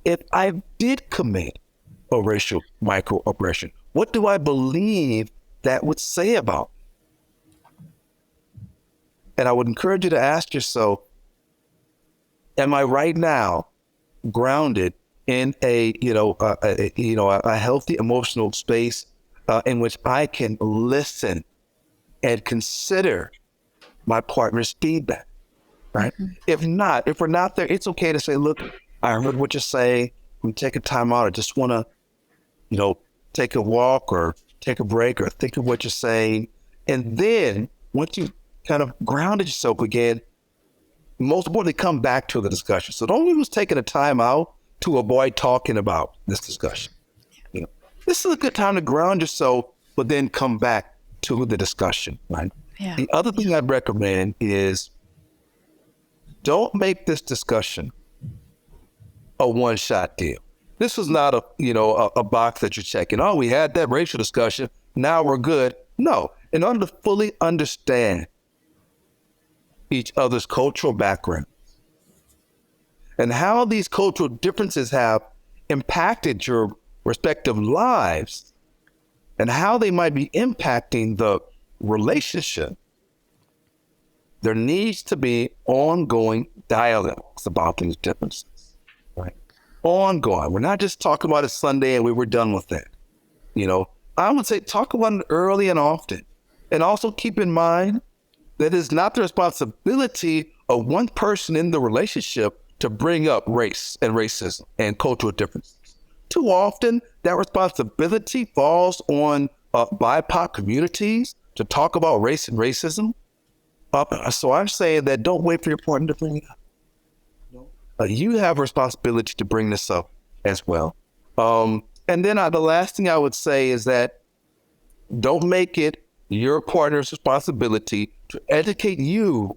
if I did commit a racial microaggression? What do I believe that would say about me? And I would encourage you to ask yourself, am I right now grounded in a healthy emotional space in which I can listen and consider my partner's feedback, right? Mm-hmm. If we're not there, it's okay to say, look, I heard what you're saying. We take a time out. I just want to, take a walk or take a break or think of what you're saying. And then once you kind of grounded yourself again, most importantly, come back to the discussion. So don't use taking a time out to avoid talking about this discussion. This is a good time to ground yourself, but then come back to the discussion, right? Yeah. The other thing I'd recommend is don't make this discussion a one-shot deal. This is not a box that you're checking. Oh, we had that racial discussion. Now we're good. No, in order to fully understand each other's cultural background and how these cultural differences have impacted your respective lives and how they might be impacting the relationship, there needs to be ongoing dialogues about these differences, right? Ongoing. We're not just talking about it Sunday and we were done with it. I would say talk about it early and often. And also keep in mind that it's not the responsibility of one person in the relationship to bring up race and racism and cultural differences. Too often, that responsibility falls on BIPOC communities to talk about race and racism. So I'm saying that don't wait for your partner to bring it up. You have a responsibility to bring this up as well. And then the last thing I would say is that don't make it your partner's responsibility to educate you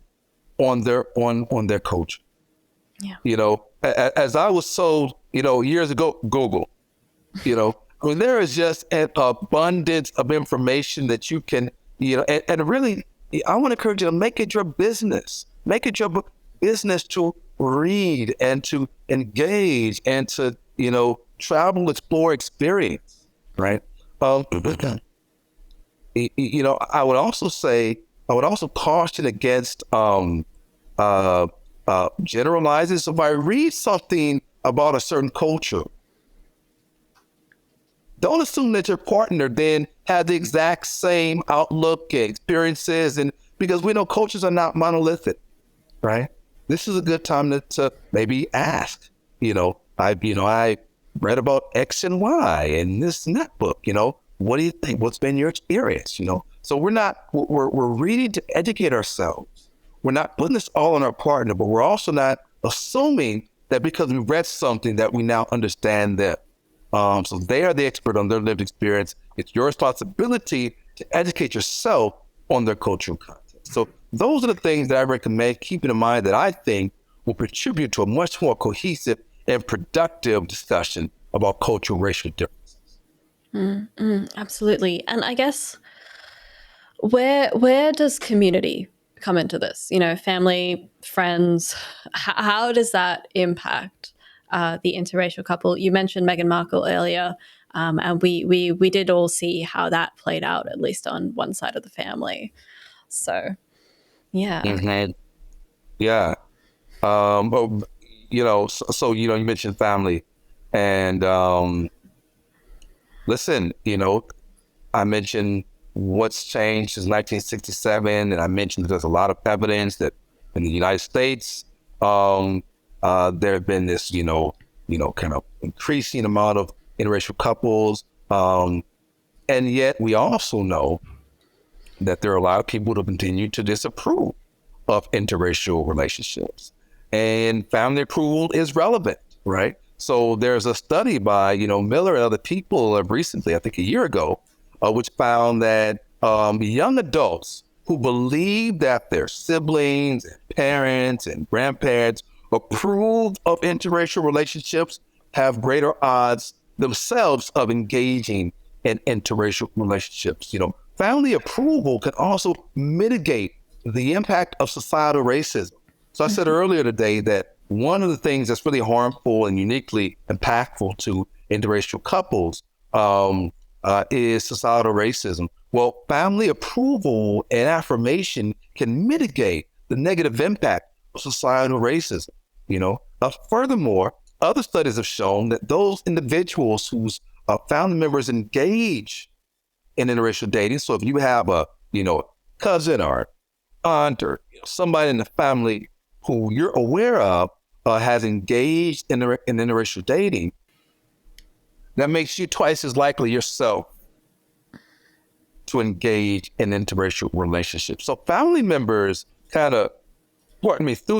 on their culture. Yeah. As I was told, years ago, Google. There is just an abundance of information that you can, and really, I want to encourage you to make it your business. Make it your business to read and to engage and to, travel, explore, experience, right? I would also caution against generalizing. So if I read something about a certain culture, don't assume that your partner then has the exact same outlook and experiences, and because we know cultures are not monolithic, right? This is a good time to maybe ask, I read about X and Y in this and that book, what do you think? What's been your experience? So we're reading to educate ourselves. We're not putting this all on our partner, but we're also not assuming that because we read something that we now understand them. So they are the expert on their lived experience. It's your responsibility to educate yourself on their cultural context. So those are the things that I recommend keeping in mind that I think will contribute to a much more cohesive and productive discussion about cultural racial differences. Absolutely. And I guess where does community come into this? Family, friends, how does that impact the interracial couple? You mentioned Meghan Markle earlier, and we did all see how that played out, at least on one side of the family. So, yeah. Mm-hmm. Yeah. You mentioned family, and listen, I mentioned what's changed since 1967, and I mentioned that there's a lot of evidence that in the United States, there have been this, kind of increasing amount of interracial couples. And yet we also know that there are a lot of people who continue to disapprove of interracial relationships. And family approval is relevant, right? So there's a study by, Miller and other people recently, I think a year ago, which found that young adults who believe that their siblings and parents and grandparents approve of interracial relationships have greater odds themselves of engaging in interracial relationships. Family approval can also mitigate the impact of societal racism. So I said earlier today that one of the things that's really harmful and uniquely impactful to interracial couples is societal racism. Well, family approval and affirmation can mitigate the negative impact of societal racism. Furthermore, other studies have shown that those individuals whose family members engage in interracial dating, so if you have a cousin or aunt or somebody in the family who you're aware of has engaged in interracial dating, that makes you twice as likely yourself to engage in interracial relationships. So family members through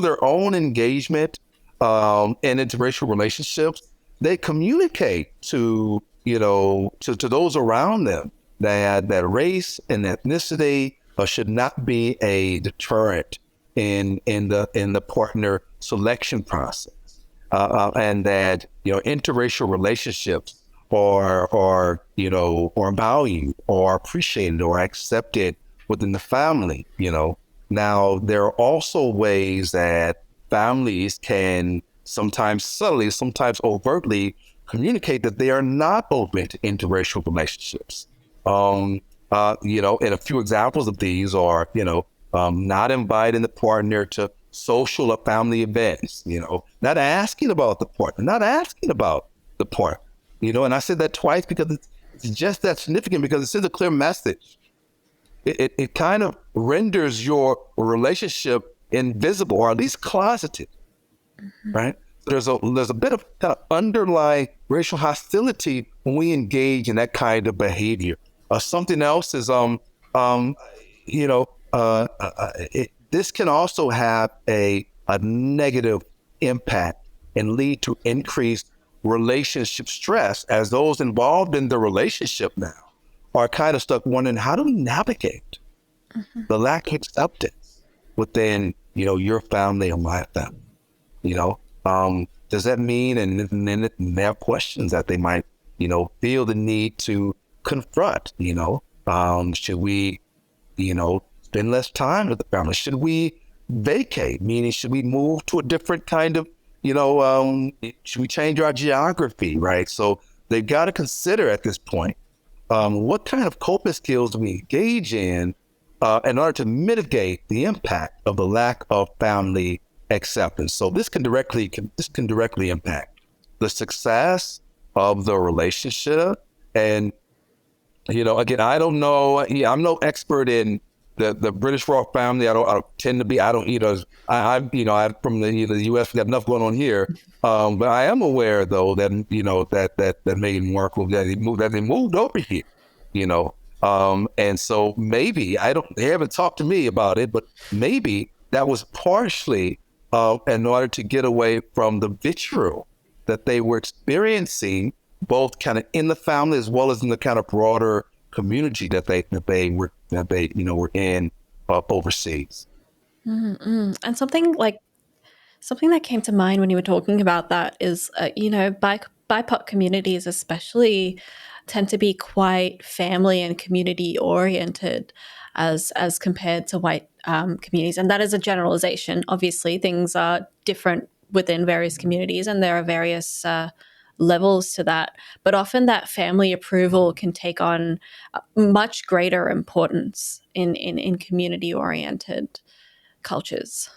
their own engagement in interracial relationships, they communicate to those around them that race and ethnicity should not be a deterrent in the partner selection process, and that interracial relationships are valued or appreciated or accepted within the family. Now there are also ways that families can sometimes subtly, sometimes overtly communicate that they are not open to interracial relationships. And a few examples of these are, not inviting the partner to social or family events, not asking about the partner, and I said that twice because it's just that significant, because it sends a clear message. It kind of renders your relationship invisible, or at least closeted, right? So there's a bit of kind of underlying racial hostility when we engage in that kind of behavior. Something else is, this can also have a negative impact and lead to increased relationship stress, as those involved in the relationship now are kind of stuck wondering, how do we navigate the lack of acceptance within, your family or my family? Does that mean, and then they have questions that they might, feel the need to confront, should we, spend less time with the family? Should we vacate? Meaning, should we move to a different kind of, should we change our geography, right? So they've got to consider at this point, what kind of coping skills do we engage in order to mitigate the impact of the lack of family acceptance. So this can directly impact the success of the relationship. And, again, I don't know, I'm no expert in the British royal family. I don't tend to be, I'm from the U.S. We got enough going on here. But I am aware though that, that Meghan Markle, that they moved over here, and so maybe they haven't talked to me about it, but maybe that was partially in order to get away from the vitriol that they were experiencing, both kind of in the family as well as in the kind of broader community that they were in overseas. Mm-hmm. And something that came to mind when you were talking about that is, BIPOC communities especially tend to be quite family and community oriented as compared to white communities. And that is a generalization. Obviously, things are different within various communities, and there are various levels to that. But often that family approval can take on much greater importance in community oriented cultures.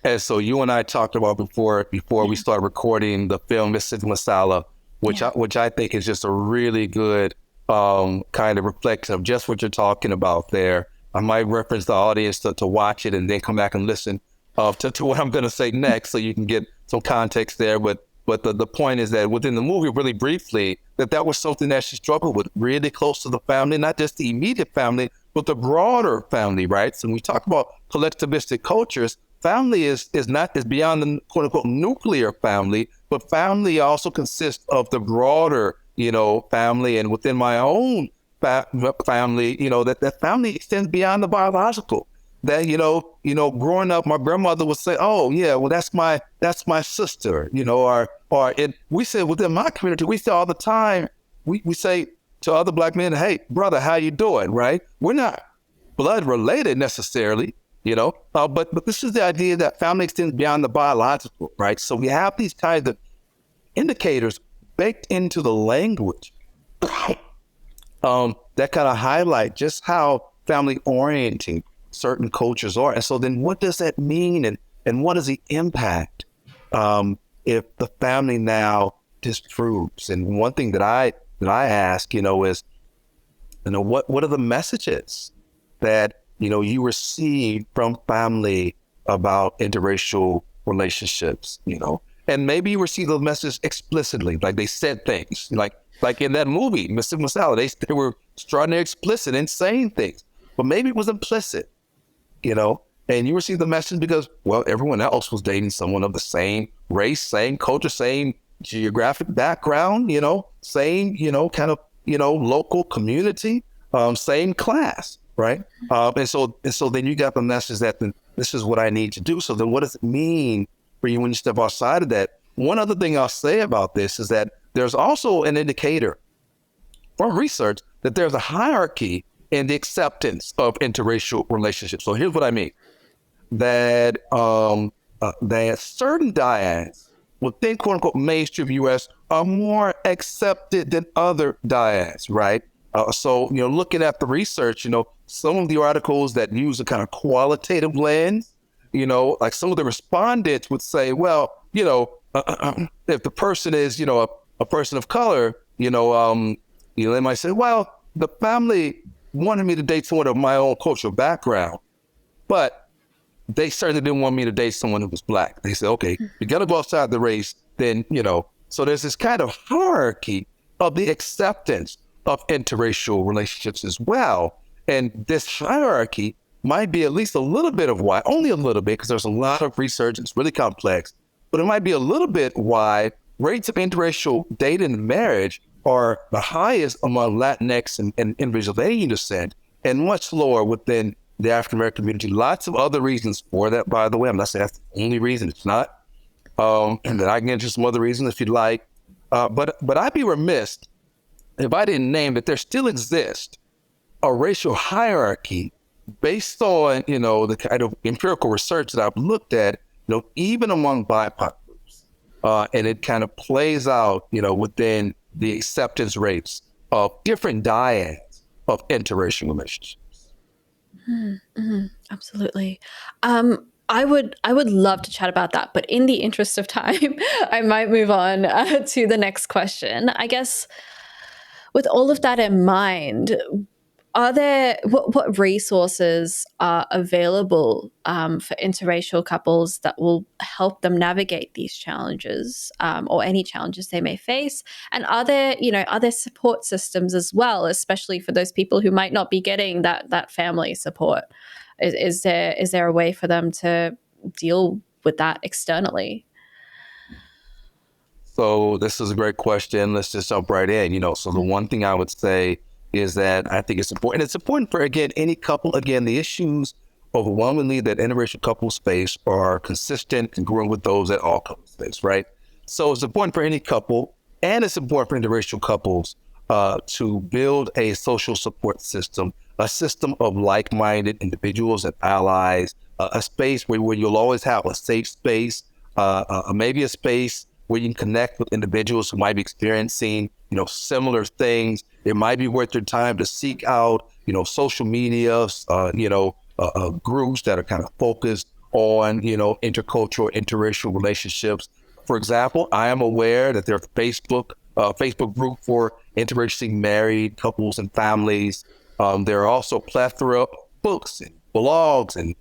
And so you and I talked about before we started recording the film Mrs. Masala, which I think is just a really good kind of reflection of just what you're talking about there. I might reference the audience to watch it and then come back and listen. to what I'm going to say next, so you can get some context there. But the point is that within the movie, really briefly, that was something that she struggled with, really close to the family, not just the immediate family, but the broader family, right? So when we talk about collectivistic cultures, family is beyond the quote unquote nuclear family, but family also consists of the broader, family. And within my own family, that family extends beyond the biological. That, growing up, my grandmother would say, "Oh yeah, well that's my sister," and we say within my community, we say all the time, we say to other Black men, "Hey brother, how you doing?" Right? We're not blood related necessarily, but this is the idea that family extends beyond the biological, right? So we have these kinds of indicators baked into the language that kind of highlight just how family orienting certain cultures are. And so then what does that mean? And what is the impact if the family now disproves? And one thing that I ask, is, what are the messages that, you receive from family about interracial relationships, and maybe you receive those messages explicitly, like they said things like in that movie, Mr. Masala, they were extraordinarily explicit in saying things, but maybe it was implicit, and you receive the message because, well, everyone else was dating someone of the same race, same culture, same geographic background, same, kind of, local community, same class, right? And so then you got the message that this is what I need to do. So then what does it mean for you when you step outside of that? One other thing I'll say about this is that there's also an indicator from research that there's a hierarchy in the acceptance of interracial relationships. So here's what I mean. That certain dyads within quote unquote mainstream US are more accepted than other dyads, right? So looking at the research, some of the articles that use a kind of qualitative lens, like some of the respondents would say, well, if the person is, a person of color, they might say, well, the family wanted me to date someone of my own cultural background, but they certainly didn't want me to date someone who was Black. They said, okay, you got to go outside the race, then, so there's this kind of hierarchy of the acceptance of interracial relationships as well. And this hierarchy might be at least a little bit of why, only a little bit, because there's a lot of research, it's really complex, but it might be a little bit why rates of interracial dating and marriage are the highest among Latinx and individuals of Asian descent, and much lower within the African-American community. Lots of other reasons for that, by the way. I'm not saying that's the only reason, it's not. And then I can get into some other reasons if you'd like. But I'd be remiss if I didn't name that there still exists a racial hierarchy based on, the kind of empirical research that I've looked at, even among BIPOC groups. And it kind of plays out, within the acceptance rates of different dyads of interracial relationships. Mm-hmm. Absolutely. I would love to chat about that, but in the interest of time, I might move on to the next question. I guess with all of that in mind, are there what resources are available for interracial couples that will help them navigate these challenges or any challenges they may face? And are there support systems as well, especially for those people who might not be getting that family support? Is there a way for them to deal with that externally? So this is a great question. Let's just jump right in. So the one thing I would say is that I think it's important. It's important for, again, any couple. Again, the issues overwhelmingly that interracial couples face are consistent and growing with those that all couples face, right? So it's important for any couple, and it's important for interracial couples to build a social support system, a system of like-minded individuals and allies, a space where you'll always have a safe space, maybe a space where you can connect with individuals who might be experiencing, similar things. It might be worth your time to seek out, social media, groups that are kind of focused on, intercultural, interracial relationships. For example, I am aware that there's a Facebook group for interracially married couples and families. There are also a plethora of books and blogs and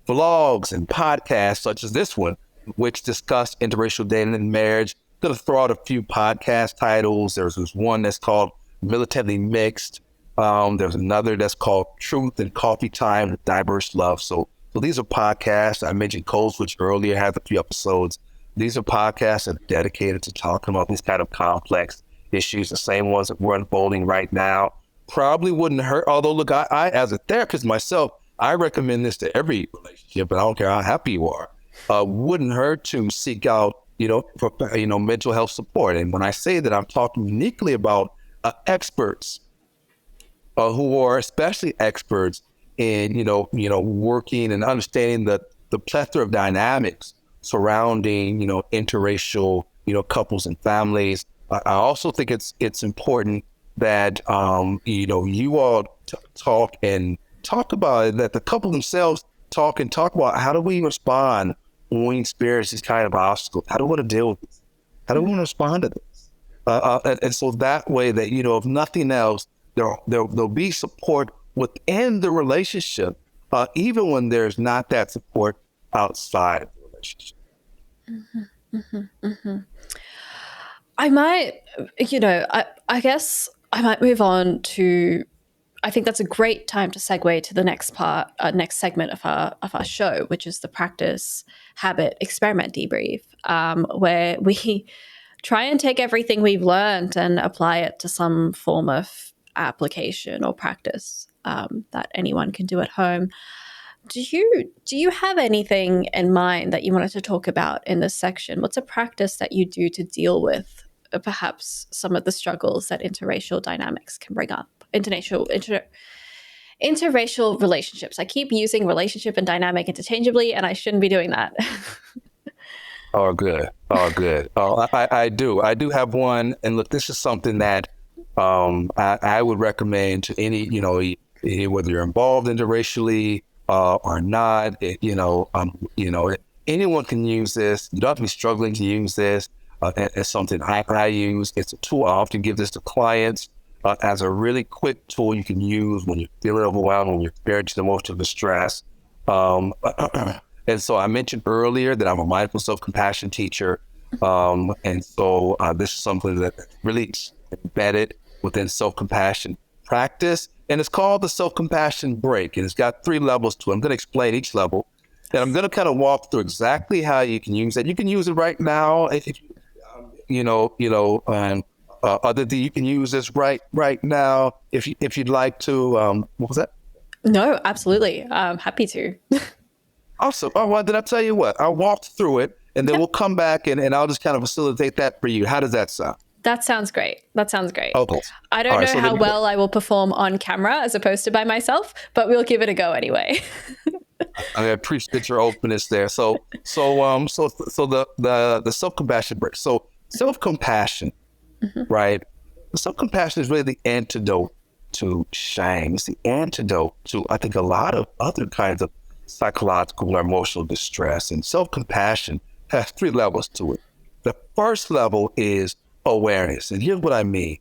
vlogs and podcasts such as this one, which discuss interracial dating and marriage. I'm going to throw out a few podcast titles. There's one that's called Militantly Mixed. There's another that's called Truth and Coffee Time with Diverse Love. So these are podcasts. I mentioned Code Switch earlier, has a few episodes. These are podcasts that are dedicated to talking about these kind of complex issues, the same ones that we're unfolding right now. Probably wouldn't hurt. Although, look, I as a therapist myself, I recommend this to every relationship, but I don't care how happy you are. Wouldn't hurt to seek out, for, mental health support. And when I say that, I'm talking uniquely about experts who are especially experts in, working and understanding the plethora of dynamics surrounding, interracial, couples and families. I also think it's important that, you all talk about it, that the couple themselves talk about how do we respond when we experience these kind of obstacles? How do we want to deal with this? How do we want to respond to this? And so that way that, if nothing else, there'll be support within the relationship, even when there's not that support outside of the relationship. Mm-hmm, mm-hmm, mm-hmm. I might, I guess I might move on to, I think that's a great time to segue to the next part, next segment of our show, which is the practice, habit, experiment, debrief, where we try and take everything we've learned and apply it to some form of application or practice that anyone can do at home. Do you have anything in mind that you wanted to talk about in this section? What's a practice that you do to deal with perhaps some of the struggles that interracial dynamics can bring up? Interracial relationships. I keep using relationship and dynamic interchangeably, and I shouldn't be doing that. Oh, good. I do have one. And look, this is something that I would recommend to any, whether you're involved interracially or not, anyone can use this. You don't have to be struggling to use this. It's something I use. It's a tool. I often give this to clients as a really quick tool you can use when you're feeling overwhelmed, when you're experiencing emotional distress. And so I mentioned earlier that I'm a mindful self-compassion teacher. And so this is something that's really embedded within self-compassion practice. And it's called the self-compassion break. And it's got 3 levels to it. I'm going to explain each level. And I'm going to kind of walk through exactly how you can use it. You can use it right now. Other than you can use this right now if you'd like to. What was that? No, absolutely. I'm happy to. Awesome. Oh, well, then I'll tell you what. I'll walk through it, and then we'll come back and I'll just kind of facilitate that for you. How does that sound? That sounds great. Okay. I don't know so how well I will perform on camera as opposed to by myself, but we'll give it a go anyway. I appreciate your openness there. So the self-compassion break. So self-compassion, right? Self-compassion is really the antidote to shame. It's the antidote to, I think, a lot of other kinds of psychological or emotional distress. And self-compassion has 3 levels to it. The first level is awareness. And here's what I mean.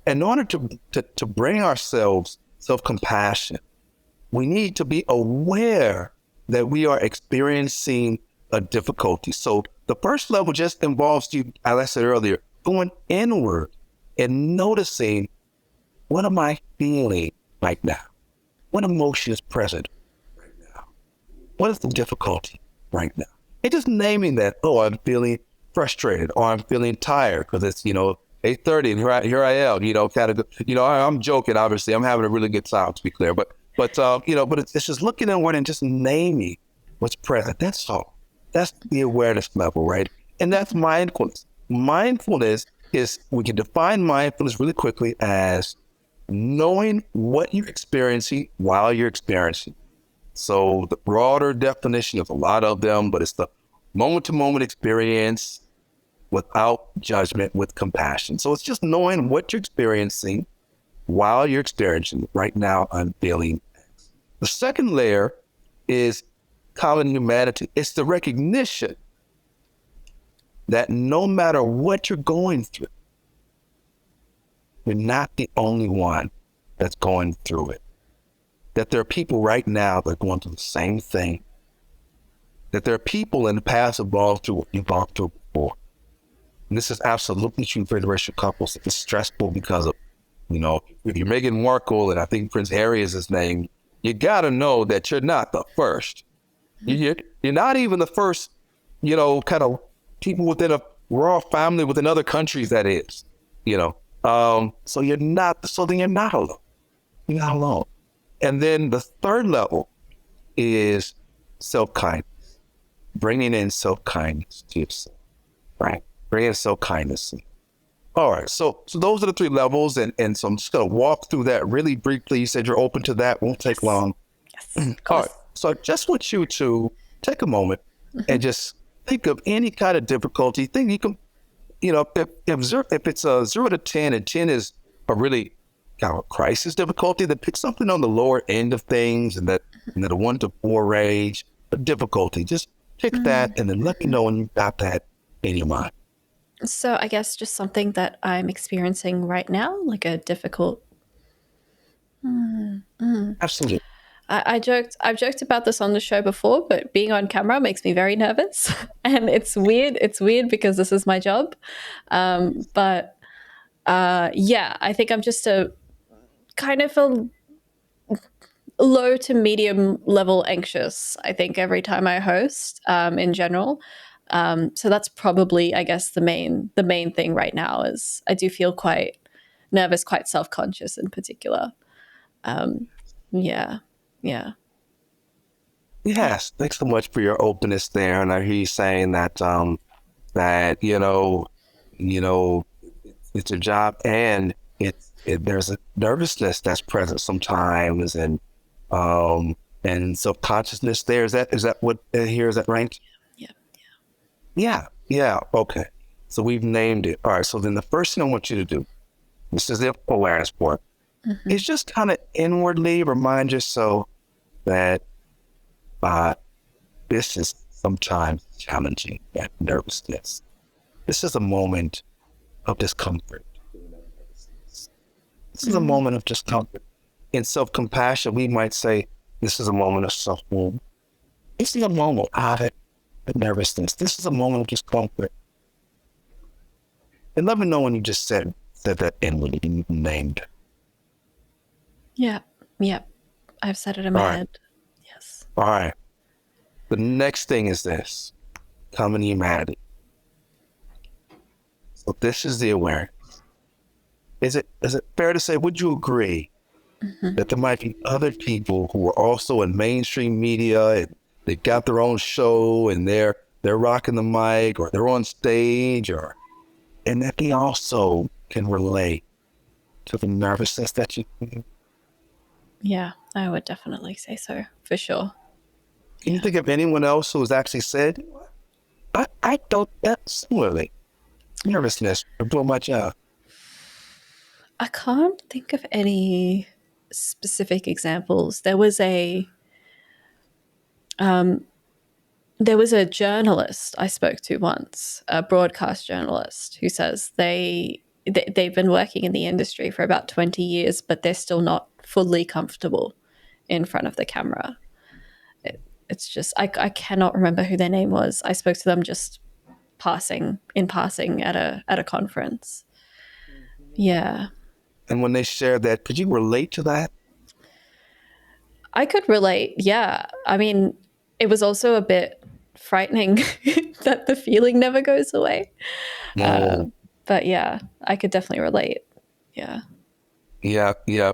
In order to bring ourselves self-compassion, we need to be aware that we are experiencing a difficulty. So the first level just involves you, as I said earlier, going inward and noticing, what am I feeling right now? What emotion is present right now? What is the difficulty right now? And just naming that, I'm feeling frustrated, or I'm feeling tired because it's, 8:30 and here I am, I'm joking, obviously. I'm having a really good time, to be clear. But it's just looking inward and just naming what's present. That's all. That's the awareness level, right? And that's mindfulness. Mindfulness is, we can define mindfulness really quickly as knowing what you're experiencing while you're experiencing. So the broader definition of a lot of them, but it's the moment-to-moment experience without judgment, with compassion. So it's just knowing what you're experiencing while you're experiencing. Right now, I'm feeling X. The second layer is common humanity. It's the recognition that no matter what you're going through, you're not the only one that's going through it. That there are people right now that are going through the same thing that there are people in the past who've gone through what you've gone through before. And this is absolutely true for interracial couples. It's stressful because of, if you're Meghan Markle and I think Prince Harry is his name, you got to know that you're not the first. You're not even the first, kind of people within a royal family within other countries, that is, so you're not, so then you're not alone. You're not alone. And then the third level is self-kindness, bringing in self-kindness to yourself, right? Bringing self-kindness. All right, so those are the 3 levels, and so I'm just going to walk through that really briefly. You said you're open to that, won't take long. Yes, all right, so I just want you to take a moment and just think of any kind of difficulty. Think you can, if it's a 0 to 10, and 10 is a really kind of crisis difficulty, then pick something on the lower end of things, and that the 1 to 4 range, the difficulty. Just pick that, and then let me know when you've got that in your mind. So I guess just something that I'm experiencing right now, like a difficult. Absolutely. I've joked about this on the show before, but being on camera makes me very nervous, and it's weird. It's weird because this is my job, but I think I'm just a kind of a low to medium level anxious, I think, every time I host, in general. So that's probably, I guess, the main thing right now is I do feel quite nervous, quite self-conscious in particular. Yeah. Yes, thanks so much for your openness there. And I hear you saying that it's a job, and there's a nervousness that's present sometimes, and self-consciousness there. Is that what here is that right? Yeah. Okay. So we've named it. All right. So then the first thing I want you to do, this is the awareness part, is just kind of inwardly remind yourself that this is sometimes challenging, that nervousness. This is a moment of discomfort. This is a moment of discomfort. In self-compassion, we might say, this is a moment of self-wound. This is a moment of nervousness. This is a moment of discomfort. And let me know when you just said that inwardly, and you named. Yeah. I've said it in my head. Yes. All right. The next thing is this, common humanity. So this is the awareness. Is it fair to say, would you agree that there might be other people who are also in mainstream media, and they've got their own show, and they're rocking the mic, or they're on stage, and that they also can relate to the nervousness that you feel? Yeah, I would definitely say so, for sure. Can you think of anyone else who has actually said, I don't that similarly? Nervousness for doing my job. I can't think of any specific examples. There was a journalist I spoke to once, a broadcast journalist, who says they've been working in the industry for about 20 years, but they're still not fully comfortable in front of the camera. It's just, I cannot remember who their name was. I spoke to them just in passing at a conference. Yeah. And when they shared that, could you relate to that? I could relate. Yeah. I mean, it was also a bit frightening that the feeling never goes away. No. But yeah, I could definitely relate. Yeah. Yeah.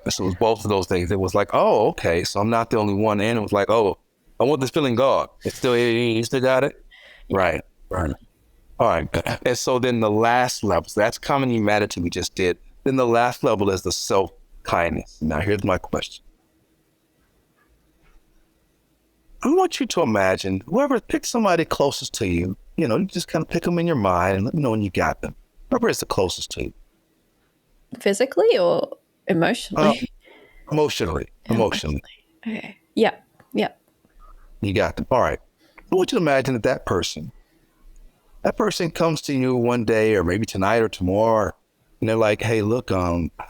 So it was both of those things. It was like, oh, okay, so I'm not the only one. And it was like, oh, I want this feeling gone. It's still, you still got it? Yeah. Right. All right. And so then the last level, so that's common humanity we just did. Then the last level is the self-kindness. Now here's my question. I want you to imagine pick somebody closest to you. You just kind of pick them in your mind and let me know when you got them. Whoever is the closest to you. Physically or emotionally? Emotionally. Okay. Yeah. You got them. All right. I want you to imagine that person comes to you one day, or maybe tonight or tomorrow, and they're like, hey, look, I'm a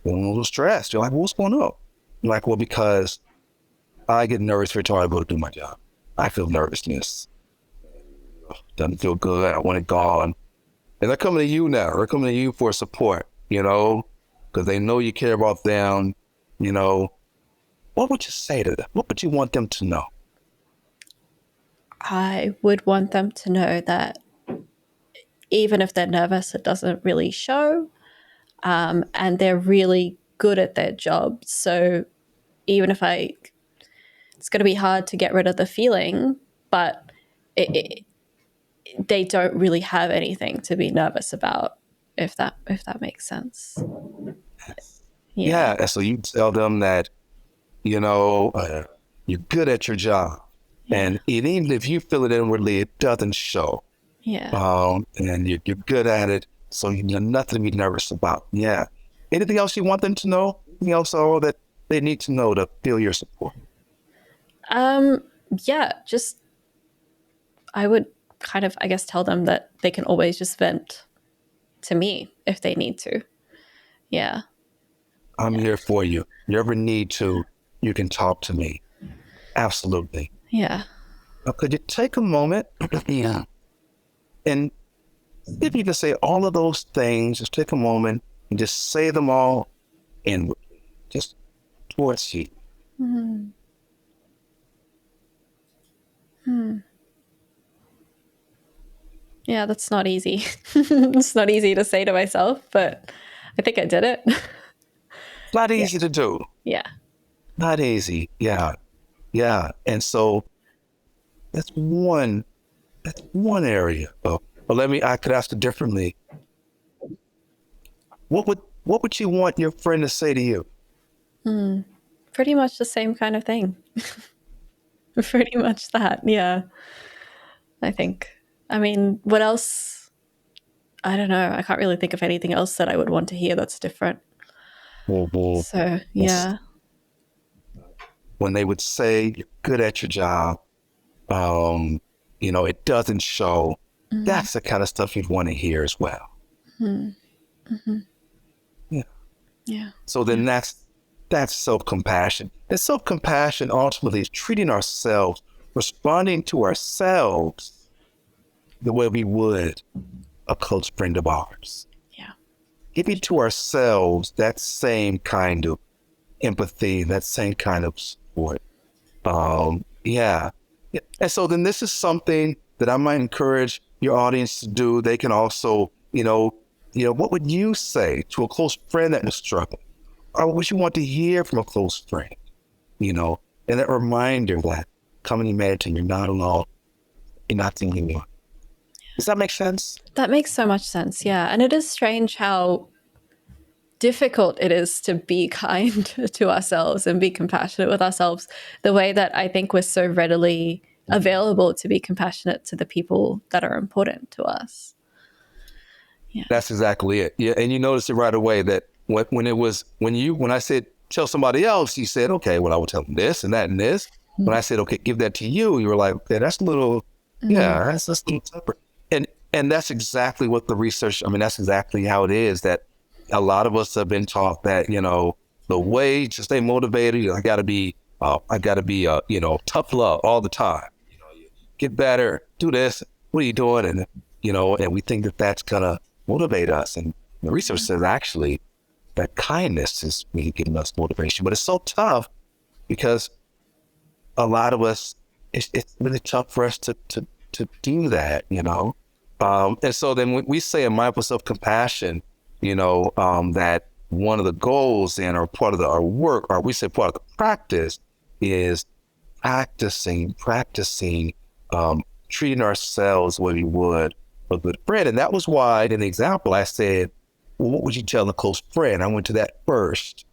little stressed. You're like, well, what's going on? I'm like, well, because I get nervous every time I go to do my job. I feel nervousness. Doesn't feel good. I want it gone. And they're coming to you now. They're coming to you for support, because they know you care about them. What would you say to them? What would you want them to know? I would want them to know that even if they're nervous, it doesn't really show. And they're really good at their job. So even if it's going to be hard to get rid of the feeling, but they don't really have anything to be nervous about, if that makes sense. Yeah. And so you tell them that, you're good at your job. Yeah. And even if you feel it inwardly, it doesn't show. Yeah. And you're good at it. So you're nothing to be nervous about. Yeah. Anything else you want them to know? Anything else that they need to know to feel your support? Yeah, just I would kind of, I guess, tell them that they can always just vent to me if they need to. Yeah. I'm here for you. You ever need to, you can talk to me. Absolutely. Yeah. Now, could you take a moment? Yeah. And if you can say all of those things, just take a moment and just say them all inwardly, just towards you. Mm-hmm. Yeah, that's not easy. It's not easy to say to myself, but I think I did it. Not easy to do. Yeah. Not easy. Yeah. Yeah. And so that's one area of, but I could ask it differently. What would you want your friend to say to you? Pretty much the same kind of thing. Pretty much that. Yeah. I think. I mean, what else? I don't know. I can't really think of anything else that I would want to hear that's different. So, yeah. When they would say you're good at your job, it doesn't show. Mm-hmm. That's the kind of stuff you'd want to hear as well. Mm-hmm. Mm-hmm. Yeah. Yeah. So then that's self-compassion. And self-compassion ultimately is treating ourselves, responding to ourselves the way we would a close friend of ours. Yeah. Giving to ourselves that same kind of empathy, that same kind of support. Yeah. And so then this is something that I might encourage your audience to do. They can also, what would you say to a close friend that is struggling? Or what you want to hear from a close friend? And that reminder that coming to meditating, you're not alone. You're not the only one. Does that make sense? That makes so much sense, yeah. And it is strange how difficult it is to be kind to ourselves and be compassionate with ourselves, the way that I think we're so readily available to be compassionate to the people that are important to us. Yeah. That's exactly it. Yeah, and you notice it right away that when I said tell somebody else, you said, okay, well, I will tell them this and that and this. Mm-hmm. When I said, okay, give that to you, you were like, okay, that's a little, that's a little separate. And that's exactly what the research, that's exactly how it is, that a lot of us have been taught that, the way to stay motivated, I gotta be tough love all the time. Get better, do this, what are you doing? And, and we think that that's gonna motivate us. And the research says actually that kindness is really giving us motivation, but it's so tough because a lot of us, it's really tough for us to do that, and so then when we say a mindful self-compassion, that one of the goals and or part of our work, or we say part of the practice is practicing treating ourselves the way we would a good friend. And that was why in the example I said, well, what would you tell a close friend? I went to that first,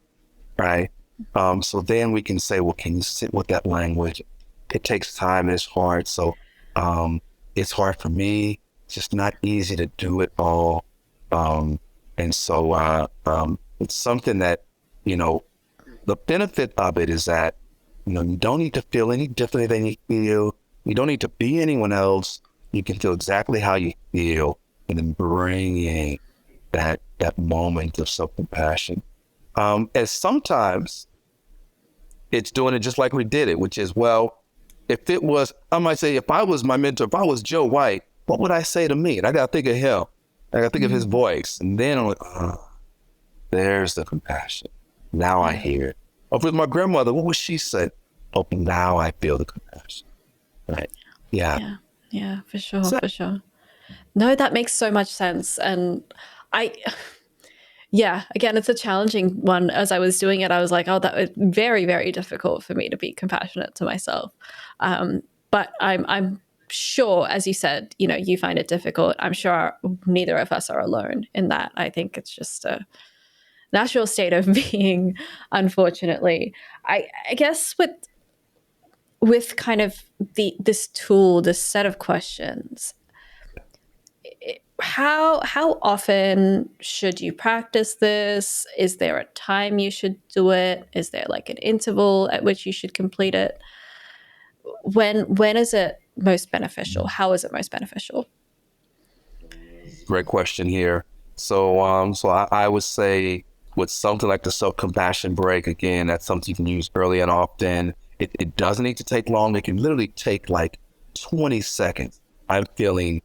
right? So then we can say, well, can you sit with that language? It takes time and it's hard. So it's hard for me. It's just not easy to do it all. And so it's something that, the benefit of it is that, you don't need to feel any differently than you feel. You don't need to be anyone else. You can feel exactly how you feel and then bringing that moment of self-compassion. And sometimes it's doing it just like we did it, which is, well, if it was, I might say, if I was my mentor, if I was Joe White, what would I say to me? And I got to think of him. I got to think of his voice. And then I'm like, there's the compassion. Now I hear it. Or with my grandmother, what would she say? Oh, now I feel the compassion. Right. Yeah. Yeah, for sure, for sure. No, that makes so much sense. And yeah, again, it's a challenging one. As I was doing it, I was like, oh, that was very, very difficult for me to be compassionate to myself. But I'm sure, as you said, you know, you find it difficult. I'm sure neither of us are alone in that. I think it's just a natural state of being, unfortunately. I guess with kind of this tool, this set of questions, how often should you practice this? Is there a time you should do it? Is there like an interval at which you should complete it? When is it most beneficial? How is it most beneficial? Great question here. So I would say with something like the self-compassion break, again, that's something you can use early and often. It doesn't need to take long. It can literally take like 20 seconds. I'm feeling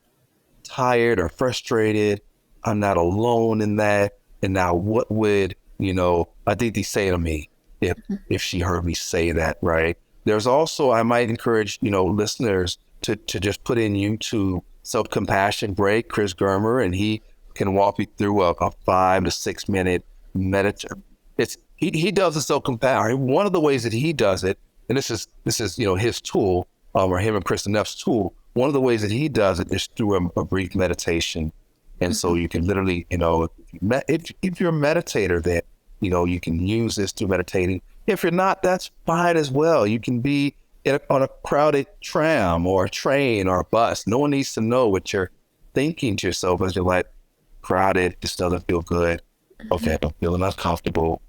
tired or frustrated. I'm not alone in that. And now what would, Aditi say to me if she heard me say that, right? There's also, I might encourage, listeners to just put in YouTube self-compassion break, Chris Germer, and he can walk you through a 5 to 6 minute meditation. He does the self-compassion. One of the ways that he does it, and this is his tool, or him and Kristen Neff's tool. One of the ways that he does it is through a brief meditation. And so you can literally, if you're a meditator, then, you can use this through meditating. If you're not, that's fine as well. You can be on a crowded tram or a train or a bus. No one needs to know what you're thinking to yourself as you're like, crowded, this doesn't feel good. Okay, I'm feeling uncomfortable.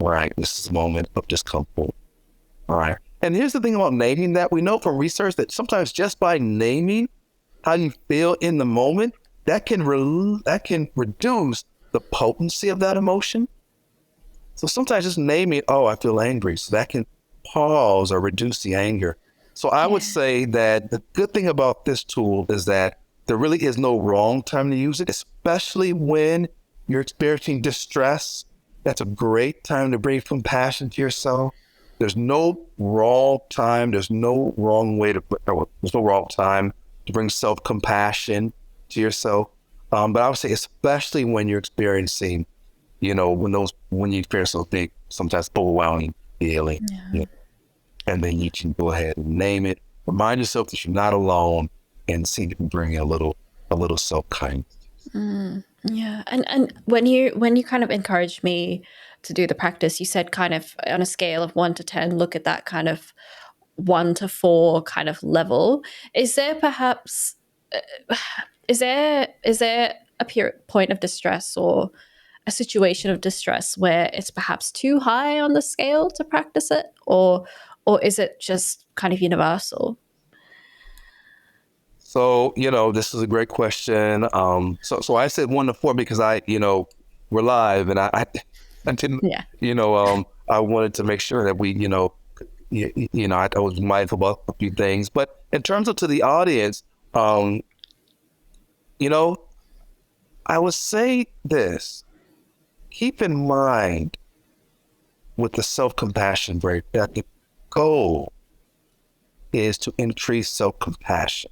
All right, this is a moment of discomfort. All right. And here's the thing about naming that we know from research that sometimes just by naming how you feel in the moment, that can reduce the potency of that emotion. So sometimes just naming, oh, I feel angry. So that can pause or reduce the anger. So I would say that the good thing about this tool is that there really is no wrong time to use it, especially when you're experiencing distress. That's a great time to bring compassion to yourself. There's no wrong time. There's no wrong time to bring self-compassion to yourself. But I would say, especially when you're experiencing, when you experience those big, sometimes overwhelming feeling, and then you can go ahead and name it. Remind yourself that you're not alone, and see if you can bring a little self-kindness. Yeah, and when you kind of encouraged me to do the practice, you said kind of on a scale of 1 to 10, look at that kind of 1 to 4 kind of level. Is there perhaps is there a point of distress or a situation of distress where it's perhaps too high on the scale to practice it, or is it just kind of universal? So, this is a great question. So I said 1 to 4 because we're live, and I didn't, I wanted to make sure that we, I was mindful about a few things. But in terms of to the audience, I would say this: keep in mind with the self-compassion break that the goal is to increase self-compassion.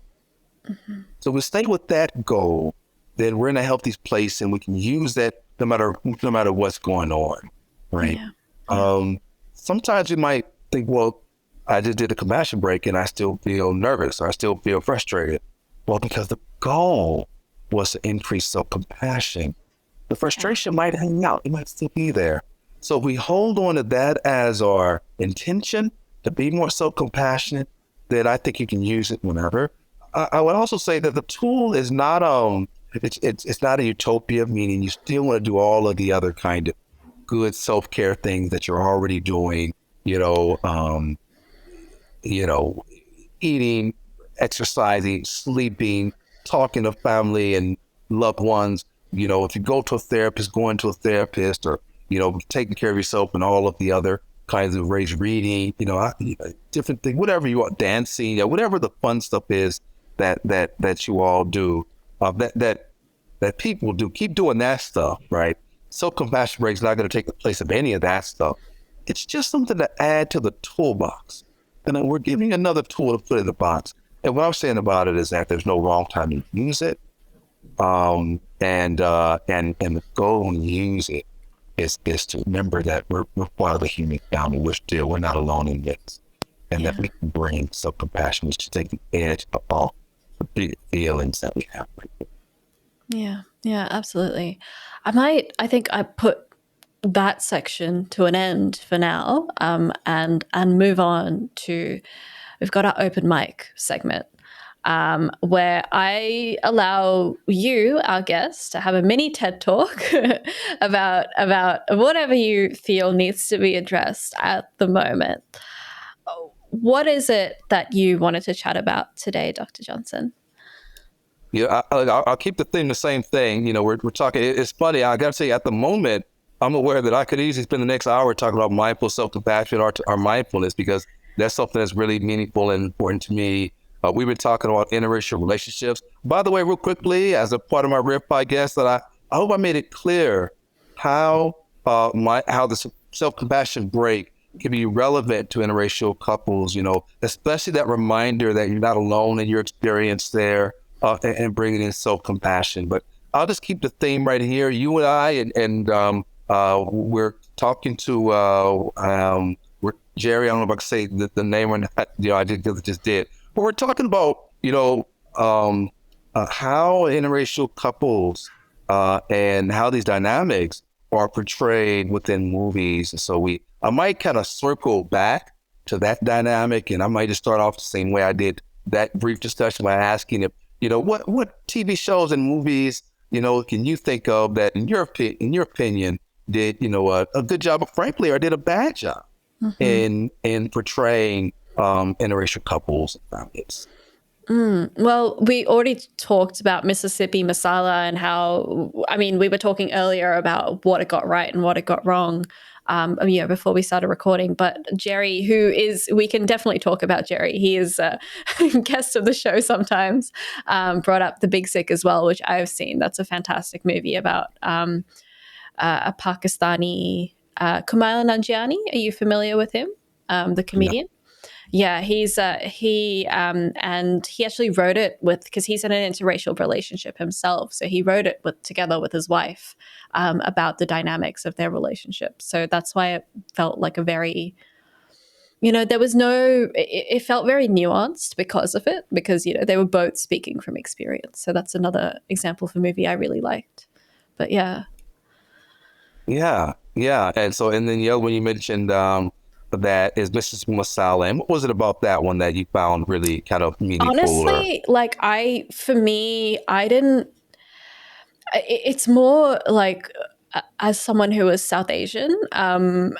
Mm-hmm. So we stay with that goal, then we're in a healthy place, and we can use that no matter what's going on, right? Yeah. Sometimes you might think, well, I just did a compassion break and I still feel nervous or I still feel frustrated. Well, because the goal was to increase self-compassion, the frustration might hang out. It might still be there. So if we hold on to that as our intention to be more self-compassionate, then I think you can use it whenever. I would also say that the tool is not it's not a utopia, meaning you still want to do all of the other kind of good self-care things that you're already doing, eating, exercising, sleeping, talking to family and loved ones. If you go to a therapist, going to a therapist, or, taking care of yourself and all of the other kinds of race reading, different things, whatever you want, dancing, whatever the fun stuff is that you all do, that people do. Keep doing that stuff, right? Self-compassion break is not going to take the place of any of that stuff. It's just something to add to the toolbox. And then we're giving you another tool to put in the box. And what I'm saying about it is that there's no wrong time to use it. And the goal when you use it is to remember that we're part of the human family. We're not alone in this. And that we can bring self-compassion, which to take the edge of all the big feelings that we have. Yeah, absolutely. I think I put that section to an end for now, and move on to, we've got our open mic segment, where I allow you, our guest, to have a mini TED talk about whatever you feel needs to be addressed at the moment. What is it that you wanted to chat about today, Dr. Johnson? Yeah, I'll keep the thing the same thing. We're talking. It's funny. I got to say, at the moment, I'm aware that I could easily spend the next hour talking about mindful self-compassion or mindfulness, because that's something that's really meaningful and important to me. We've been talking about interracial relationships. By the way, real quickly, as a part of my riff, I guess that I hope I made it clear how the self-compassion break can be relevant to interracial couples. Especially that reminder that you're not alone in your experience there. And bringing in self-compassion. But I'll just keep the theme right here. You and I, and we're talking to Jerry. I don't know if I can say the name or not. I just did. But we're talking about how interracial couples and how these dynamics are portrayed within movies. And so I might kind of circle back to that dynamic, and I might just start off the same way I did that brief discussion by asking if, what TV shows and movies, can you think of that in your opinion did, a good job, but frankly, or did a bad job in portraying interracial couples and families? Well, we already talked about Mississippi Masala and how, we were talking earlier about what it got right and what it got wrong, before we started recording. But Jerry, we can definitely talk about Jerry. He is a guest of the show sometimes, brought up The Big Sick as well, which I've seen. That's a fantastic movie about a Pakistani, Kumail Nanjiani. Are you familiar with him, the comedian? Yeah, and he actually wrote it because he's in an interracial relationship himself. So he wrote it together with his wife about the dynamics of their relationship. So that's why it felt like a very, there was it felt very nuanced because of it, because, they were both speaking from experience. So that's another example of a movie I really liked. But yeah. Yeah. And so, and then, when you mentioned that is Mrs. Masala, and what was it about that one that you found really kind of meaningful? Honestly, it's more like, as someone who is South Asian, and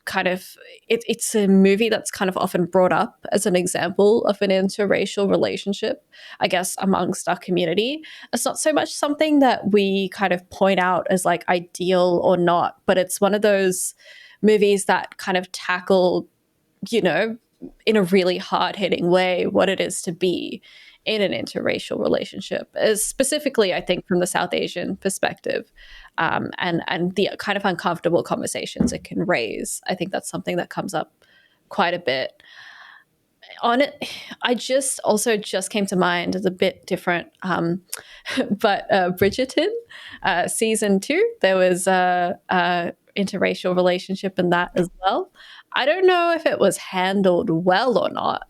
kind of, it's a movie that's kind of often brought up as an example of an interracial relationship, I guess, amongst our community. It's not so much something that we kind of point out as like ideal or not, but it's one of those movies that kind of tackle, in a really hard-hitting way, what it is to be in an interracial relationship, as specifically, I think, from the South Asian perspective, and the kind of uncomfortable conversations it can raise. I think that's something that comes up quite a bit. On it, I just came to mind as a bit different, but Bridgerton, season 2, there was a interracial relationship in that as well. I don't know if it was handled well or not.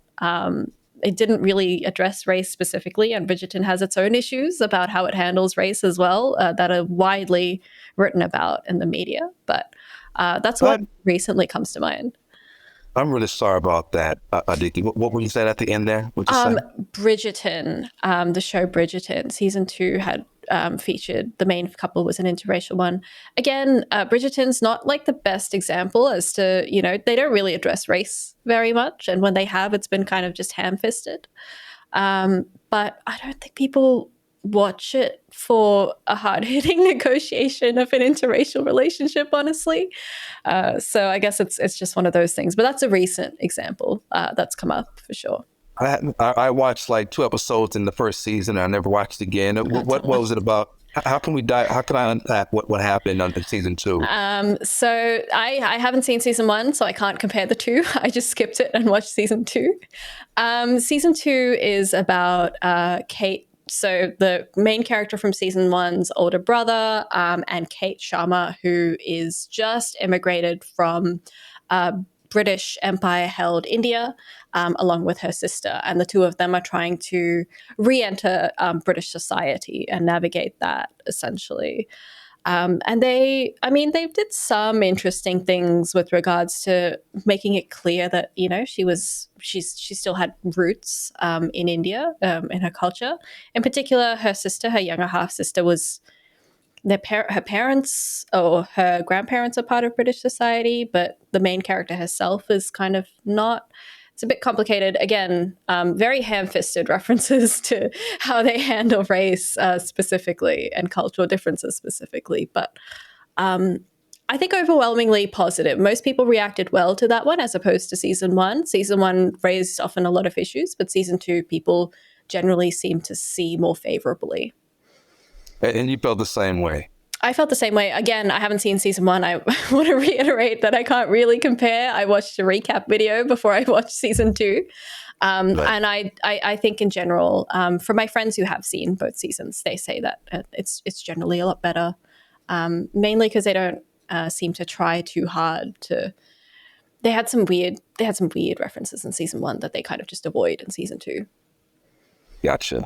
It didn't really address race specifically, and Bridgerton has its own issues about how it handles race as well, that are widely written about in the media. But that's what recently comes to mind. I'm really sorry about that, Aditi. What were you saying at the end there? Bridgerton, the show Bridgerton, season 2 had featured, the main couple was an interracial one. Again, Bridgerton's not like the best example as to, they don't really address race very much. And when they have, it's been kind of just ham-fisted. But I don't think people watch it for a hard-hitting negotiation of an interracial relationship, honestly. So I guess it's just one of those things. But that's a recent example that's come up for sure. I watched like 2 episodes in the first season, and I never watched it again. What was it about? How can we dive? How can I unpack what happened in season 2? So I haven't seen season 1, so I can't compare the two. I just skipped it and watched season 2. Season 2 is about Kate. So the main character from season 1's older brother, and Kate Sharma, who is just immigrated from British Empire-held India, along with her sister. And the two of them are trying to re-enter British society and navigate that, essentially. And they did some interesting things with regards to making it clear that, you know, she still had roots in India, in her culture. In particular, her sister, her younger half sister, was her parents or her grandparents are part of British society, but the main character herself is kind of not. It's a bit complicated. Again, very ham-fisted references to how they handle race specifically and cultural differences specifically. But I think overwhelmingly positive. Most people reacted well to that one as opposed to season 1. Season 1 raised often a lot of issues, but season 2 people generally seem to see more favorably. And you felt the same way. I felt the same way. Again, I haven't seen season 1. I want to reiterate that I can't really compare. I watched a recap video before I watched season 2. Right. And I think in general, from my friends who have seen both seasons, they say that it's generally a lot better, mainly because they don't seem to try too hard to. They had some weird references in season 1 that they kind of just avoid in season 2. Gotcha.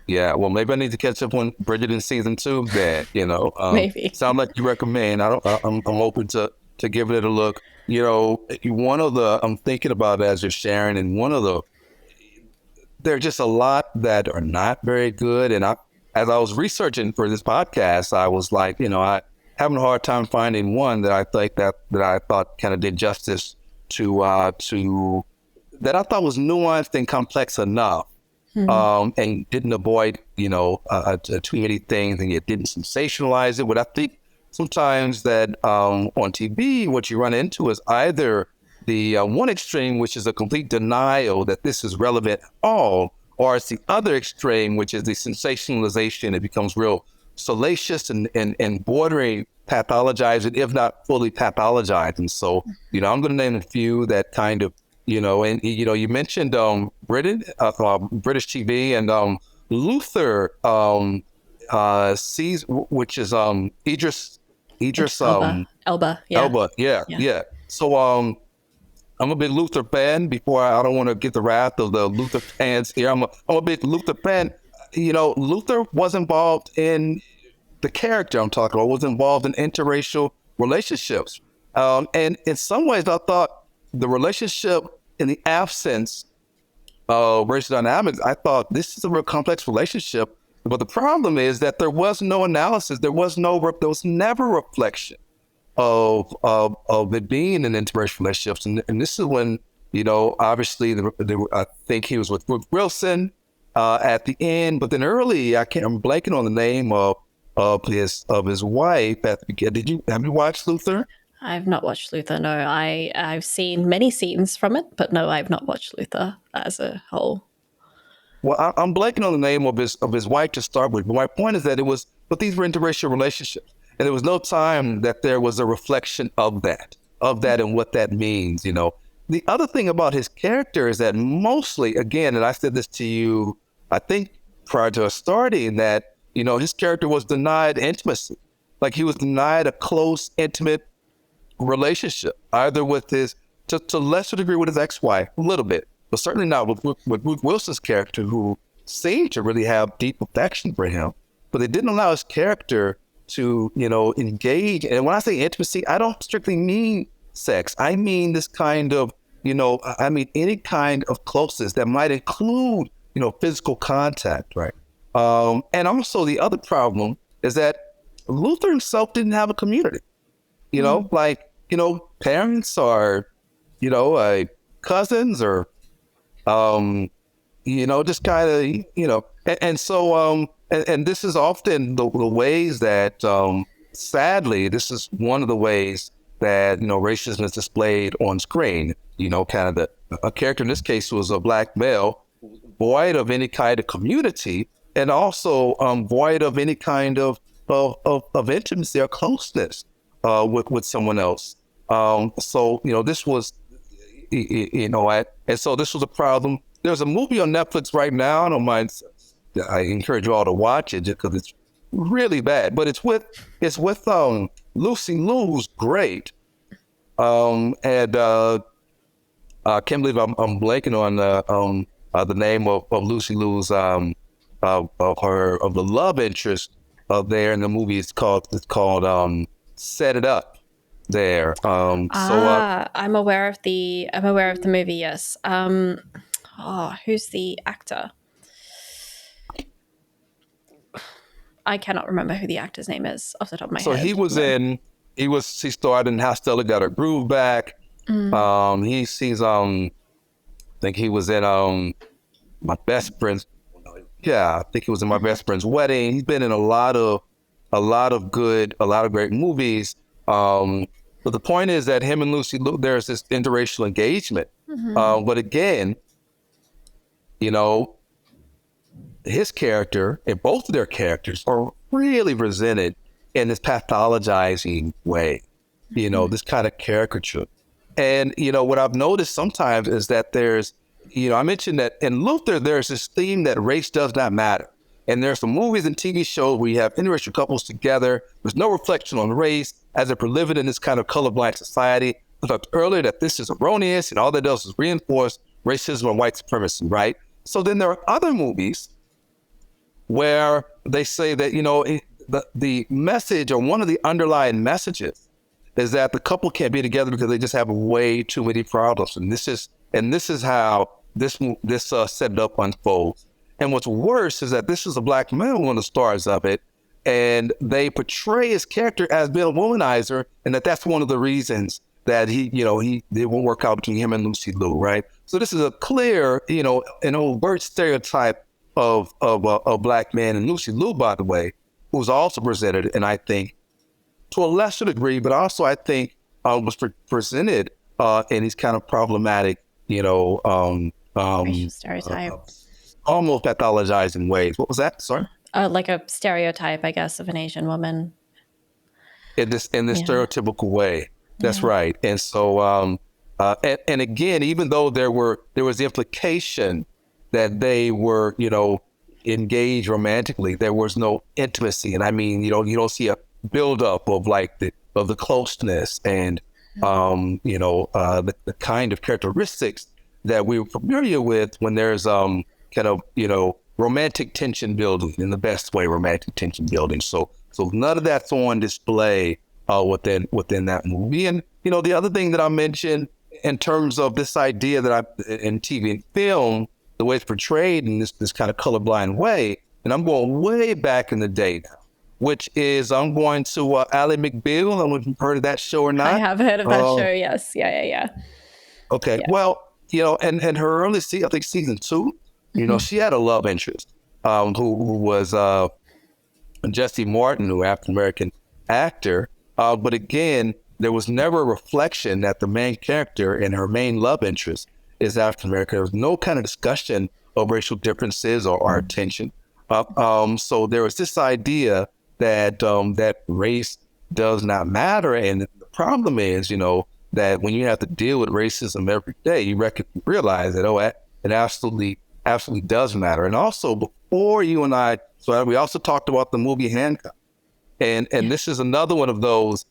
Yeah. Well, maybe I need to catch up on Bridget in season 2. Then, you know, maybe. Sound like you recommend. I'm open to giving it a look. You know, I'm thinking about it as you're sharing, and there's just a lot that are not very good. And as I was researching for this podcast, I was like, you know, I having a hard time finding one that I think that I thought kind of did justice to that I thought was nuanced and complex enough. And didn't avoid, you know, too many things, and yet didn't sensationalize it. What I think sometimes that on TV, what you run into is either the one extreme, which is a complete denial that this is relevant at all, or it's the other extreme, which is the sensationalization. It becomes real salacious and bordering pathologizing, if not fully pathologized. And so, you know, I'm going to name a few that kind of, you know, and, you know, you mentioned British TV, and Luther sees, which is Idris Elba. Yeah. So I'm a big Luther fan. Before I don't want to get the wrath of the Luther fans here. I'm a big Luther fan. You know, Luther was involved in the character I'm talking about, was involved in interracial relationships. And in some ways, I thought the relationship, in the absence of racial dynamics, I thought this is a real complex relationship. But the problem is that there was no analysis. There was never reflection of it being an interracial relationships. And this is when, you know, obviously I think he was with Brooke Wilson at the end, but then early, I'm blanking on the name of his wife at the beginning. Have you watched Luther? I've not watched Luther, no. I've seen many scenes from it, but no, I've not watched Luther as a whole. Well, I'm blanking on the name of his wife to start with. But my point is that these were interracial relationships. And there was no time that there was a reflection of that and what that means, you know. The other thing about his character is that mostly, again, and I said this to you, I think prior to us starting, that, you know, his character was denied intimacy. Like he was denied a close, intimate relationship, either with to a lesser degree with his ex-wife, a little bit, but certainly not with Ruth Wilson's character, who seemed to really have deep affection for him. But they didn't allow his character to, you know, engage. And when I say intimacy, I don't strictly mean sex. I mean this kind of, you know, I mean any kind of closeness that might include, you know, physical contact, right? And also the other problem is that Luther himself didn't have a community. You know, like, you know, parents or, you know, cousins or, you know, just kind of, you know, and so and this is often the ways that, sadly, this is one of the ways that, racism is displayed on screen. Kind of a character in this case was a black male, void of any kind of community, and also void of any kind of intimacy or closeness with someone else. So this was, and so this was a problem. There's a movie on Netflix right now. I don't mind. I encourage you all to watch it just because it's really bad. But it's with Lucy Liu's great. And I can't believe I'm blanking on the name of Lucy Liu's of the love interest there in the movie. It's called Set It Up there. I'm aware of the movie. Yes. Who's the actor? I cannot remember who the actor's name is off the top of my head. So he starred in How Stella Got Her Groove Back. I think he was in My Best Friend's. Yeah, I think he was in My Best Friend's Wedding. He's been in a lot of great movies. But the point is that him and Lucy Liu, there's this interracial engagement. But again, his character and both of their characters are really presented in this pathologizing way, this kind of caricature. And, what I've noticed sometimes is that there's, I mentioned that in Luther, there's this theme that race does not matter. And there's some movies and TV shows where you have interracial couples together. There's no reflection on race as if we're living in this kind of colorblind society. I talked earlier that this is erroneous and all that does is reinforce racism and white supremacy, right? So then there are other movies where they say that, the message or one of the underlying messages is that the couple can't be together because they just have way too many problems. And this is how this setup unfolds. And what's worse is that this is a black male, one of the stars of it, and they portray his character as being a womanizer, and that's one of the reasons that it won't work out between him and Lucy Liu, right? So this is a clear, an overt stereotype of a black man. And Lucy Liu, by the way, who's also presented, and I think to a lesser degree, but also I think was presented in these kind of problematic, stereotype. Almost pathologizing ways. What was that? Sorry? Like a stereotype, I guess, of an Asian woman. In this stereotypical way. That's right. And so, and again, even though there was the implication that they were, engaged romantically, there was no intimacy. And I mean, you don't see a buildup of the closeness and, the kind of characteristics that we were familiar with when there's romantic tension building, in the best way, romantic tension building. So none of that's on display within that movie. And the other thing that I mentioned in terms of this idea that in TV and film, the way it's portrayed in this kind of colorblind way, and I'm going way back in the day now, which is I'm going to Ally McBeal. I don't know if you've heard of that show or not. I have heard of that show. Yes. Yeah. Okay. Yeah. Well, and her early season, I think season 2, she had a love interest who was Jesse Martin, who African-American actor. But again, there was never a reflection that the main character and her main love interest is African-American. There was no kind of discussion of racial differences or tension. So there was this idea that that race does not matter. And the problem is, that when you have to deal with racism every day, you realize that, it absolutely does matter. And also before you and I, so we also talked about the movie Hancock. And this is another one of those,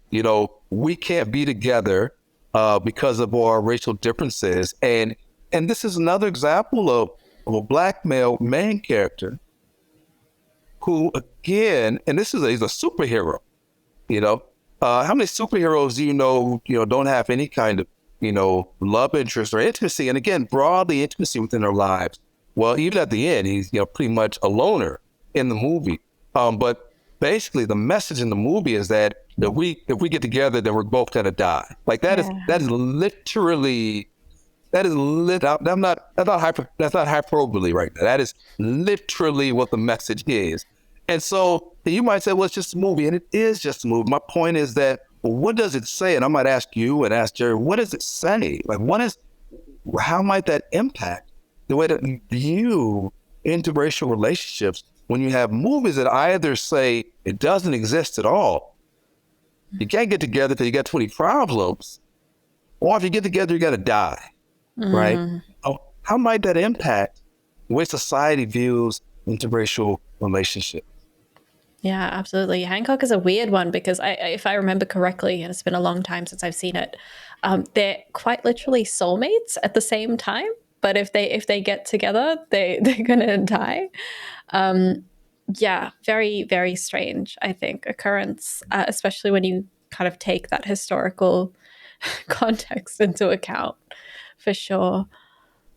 we can't be together because of our racial differences. And this is another example of a black male main character who, again, and he's a superhero, how many superheroes do you know don't have any kind of, love interest or intimacy? And again, broadly intimacy within their lives. Well, even at the end, he's, pretty much a loner in the movie. But basically the message in the movie is that if we get together, then we're both going to die. Like that's not hyperbole right now. That is literally what the message is. And so you might say, well, it's just a movie, and it is just a movie. My point is that, well, what does it say? And I might ask you and ask Jerry, what does it say? Like, how might that impact the way that you view interracial relationships when you have movies that either say it doesn't exist at all, you can't get together because you got 20 problems, or if you get together, you got to die, right? Oh, how might that impact the way society views interracial relationships? Yeah, absolutely. Hancock is a weird one because if I remember correctly, and it's been a long time since I've seen it, they're quite literally soulmates at the same time. But if they get together, they're gonna die. Yeah, very, very strange, I think, occurrence, especially when you kind of take that historical context into account, for sure.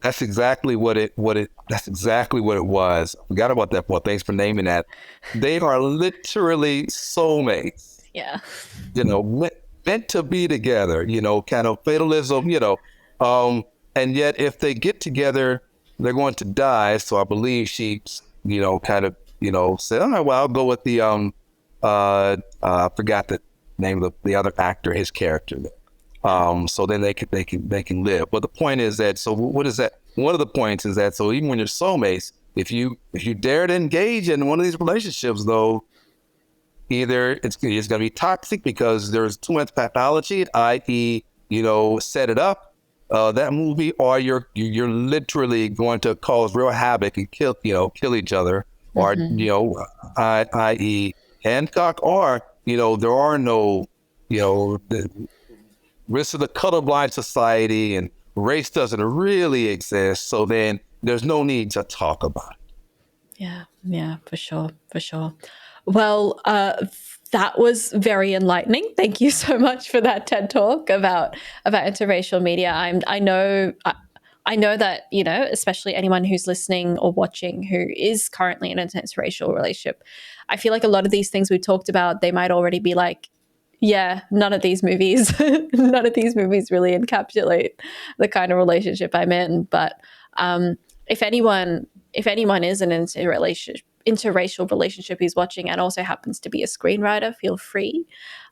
That's exactly what it was. I forgot about that part. Thanks for naming that. They are literally soulmates, Yeah. Meant to be together, kind of fatalism, and yet if they get together, they're going to die. So I believe she, kind of, said, all right, well, I'll go with the, I forgot the name of the other actor, his character. So then they can live. But the point is that, so what is that? One of the points is that, so even when you're soulmates, if you dare to engage in one of these relationships, though, either it's going to be toxic because there's too much pathology, i.e., set it up, that movie, or you're literally going to cause real havoc and kill each other, or i.e. Hancock, or there are no the rest of the colorblind society, and race doesn't really exist. So then there's no need to talk about it. Yeah, for sure. Well, that was very enlightening. Thank you so much for that TED talk about interracial media. I know that, especially anyone who's listening or watching who is currently in an interracial relationship, I feel like a lot of these things we talked about, they might already be like, yeah, none of these movies really encapsulate the kind of relationship I'm in. But if anyone is in an interracial relationship who's watching and also happens to be a screenwriter, feel free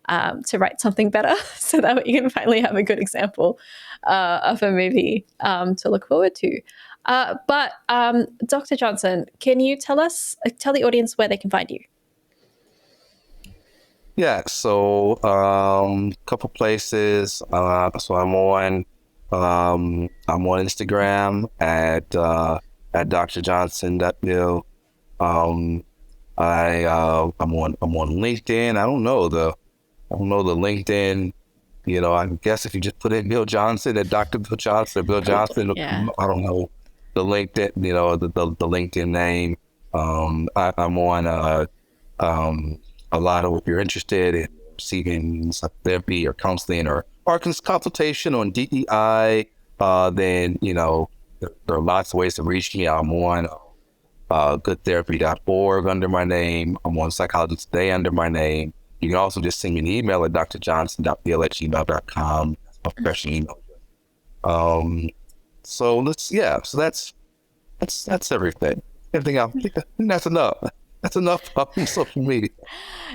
to write something better so that we can finally have a good example of a movie to look forward to. But Dr. Johnson, can you tell the audience where they can find you? Yeah, so couple places. So I'm on Instagram at drjohnson.bill. I'm on LinkedIn. I don't know the LinkedIn. I guess if you just put in Bill Johnson at Dr. Bill Johnson, Bill Johnson. Yeah. I don't know the LinkedIn. The LinkedIn name. I'm on a lot of, if you're interested in receiving therapy or counseling or consultation on DEI, then, there are lots of ways to reach me. I'm on goodtherapy.org under my name. I'm on Psychology Today under my name. You can also just send me an email at drjohnson.bill@gmail.com. That's my professional email. So that's everything. Everything else, I think that's enough. That's enough of social media.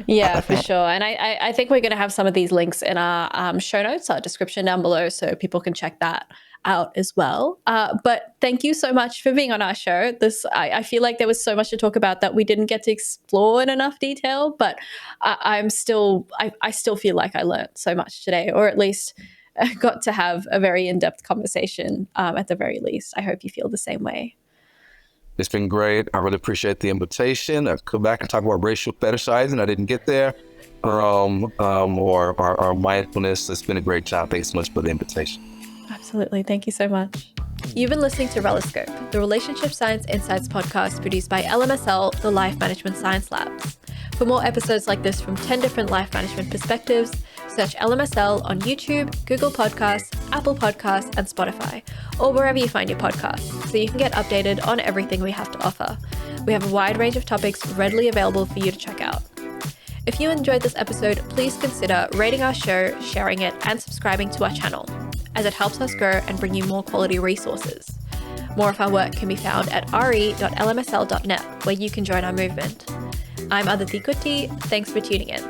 Yeah, for sure. And I think we're going to have some of these links in our show notes, our description down below, so people can check that out as well. But thank you so much for being on our show. I feel like there was so much to talk about that we didn't get to explore in enough detail, but I still feel like I learned so much today, or at least got to have a very in-depth conversation at the very least. I hope you feel the same way. It's been great. I really appreciate the invitation. I'll come back and talk about racial fetishizing. I didn't get there. Or mindfulness. It's been a great job. Thanks so much for the invitation. Absolutely. Thank you so much. You've been listening to Reloscope, the Relationship Science Insights podcast produced by LMSL, the Life Management Science Labs. For more episodes like this from 10 different life management perspectives, search LMSL on YouTube, Google Podcasts, Apple Podcasts, and Spotify, or wherever you find your podcasts, so you can get updated on everything we have to offer. We have a wide range of topics readily available for you to check out. If you enjoyed this episode, please consider rating our show, sharing it, and subscribing to our channel, as it helps us grow and bring you more quality resources. More of our work can be found at re.lmsl.net, where you can join our movement. I'm Aditi Kuti. Thanks for tuning in.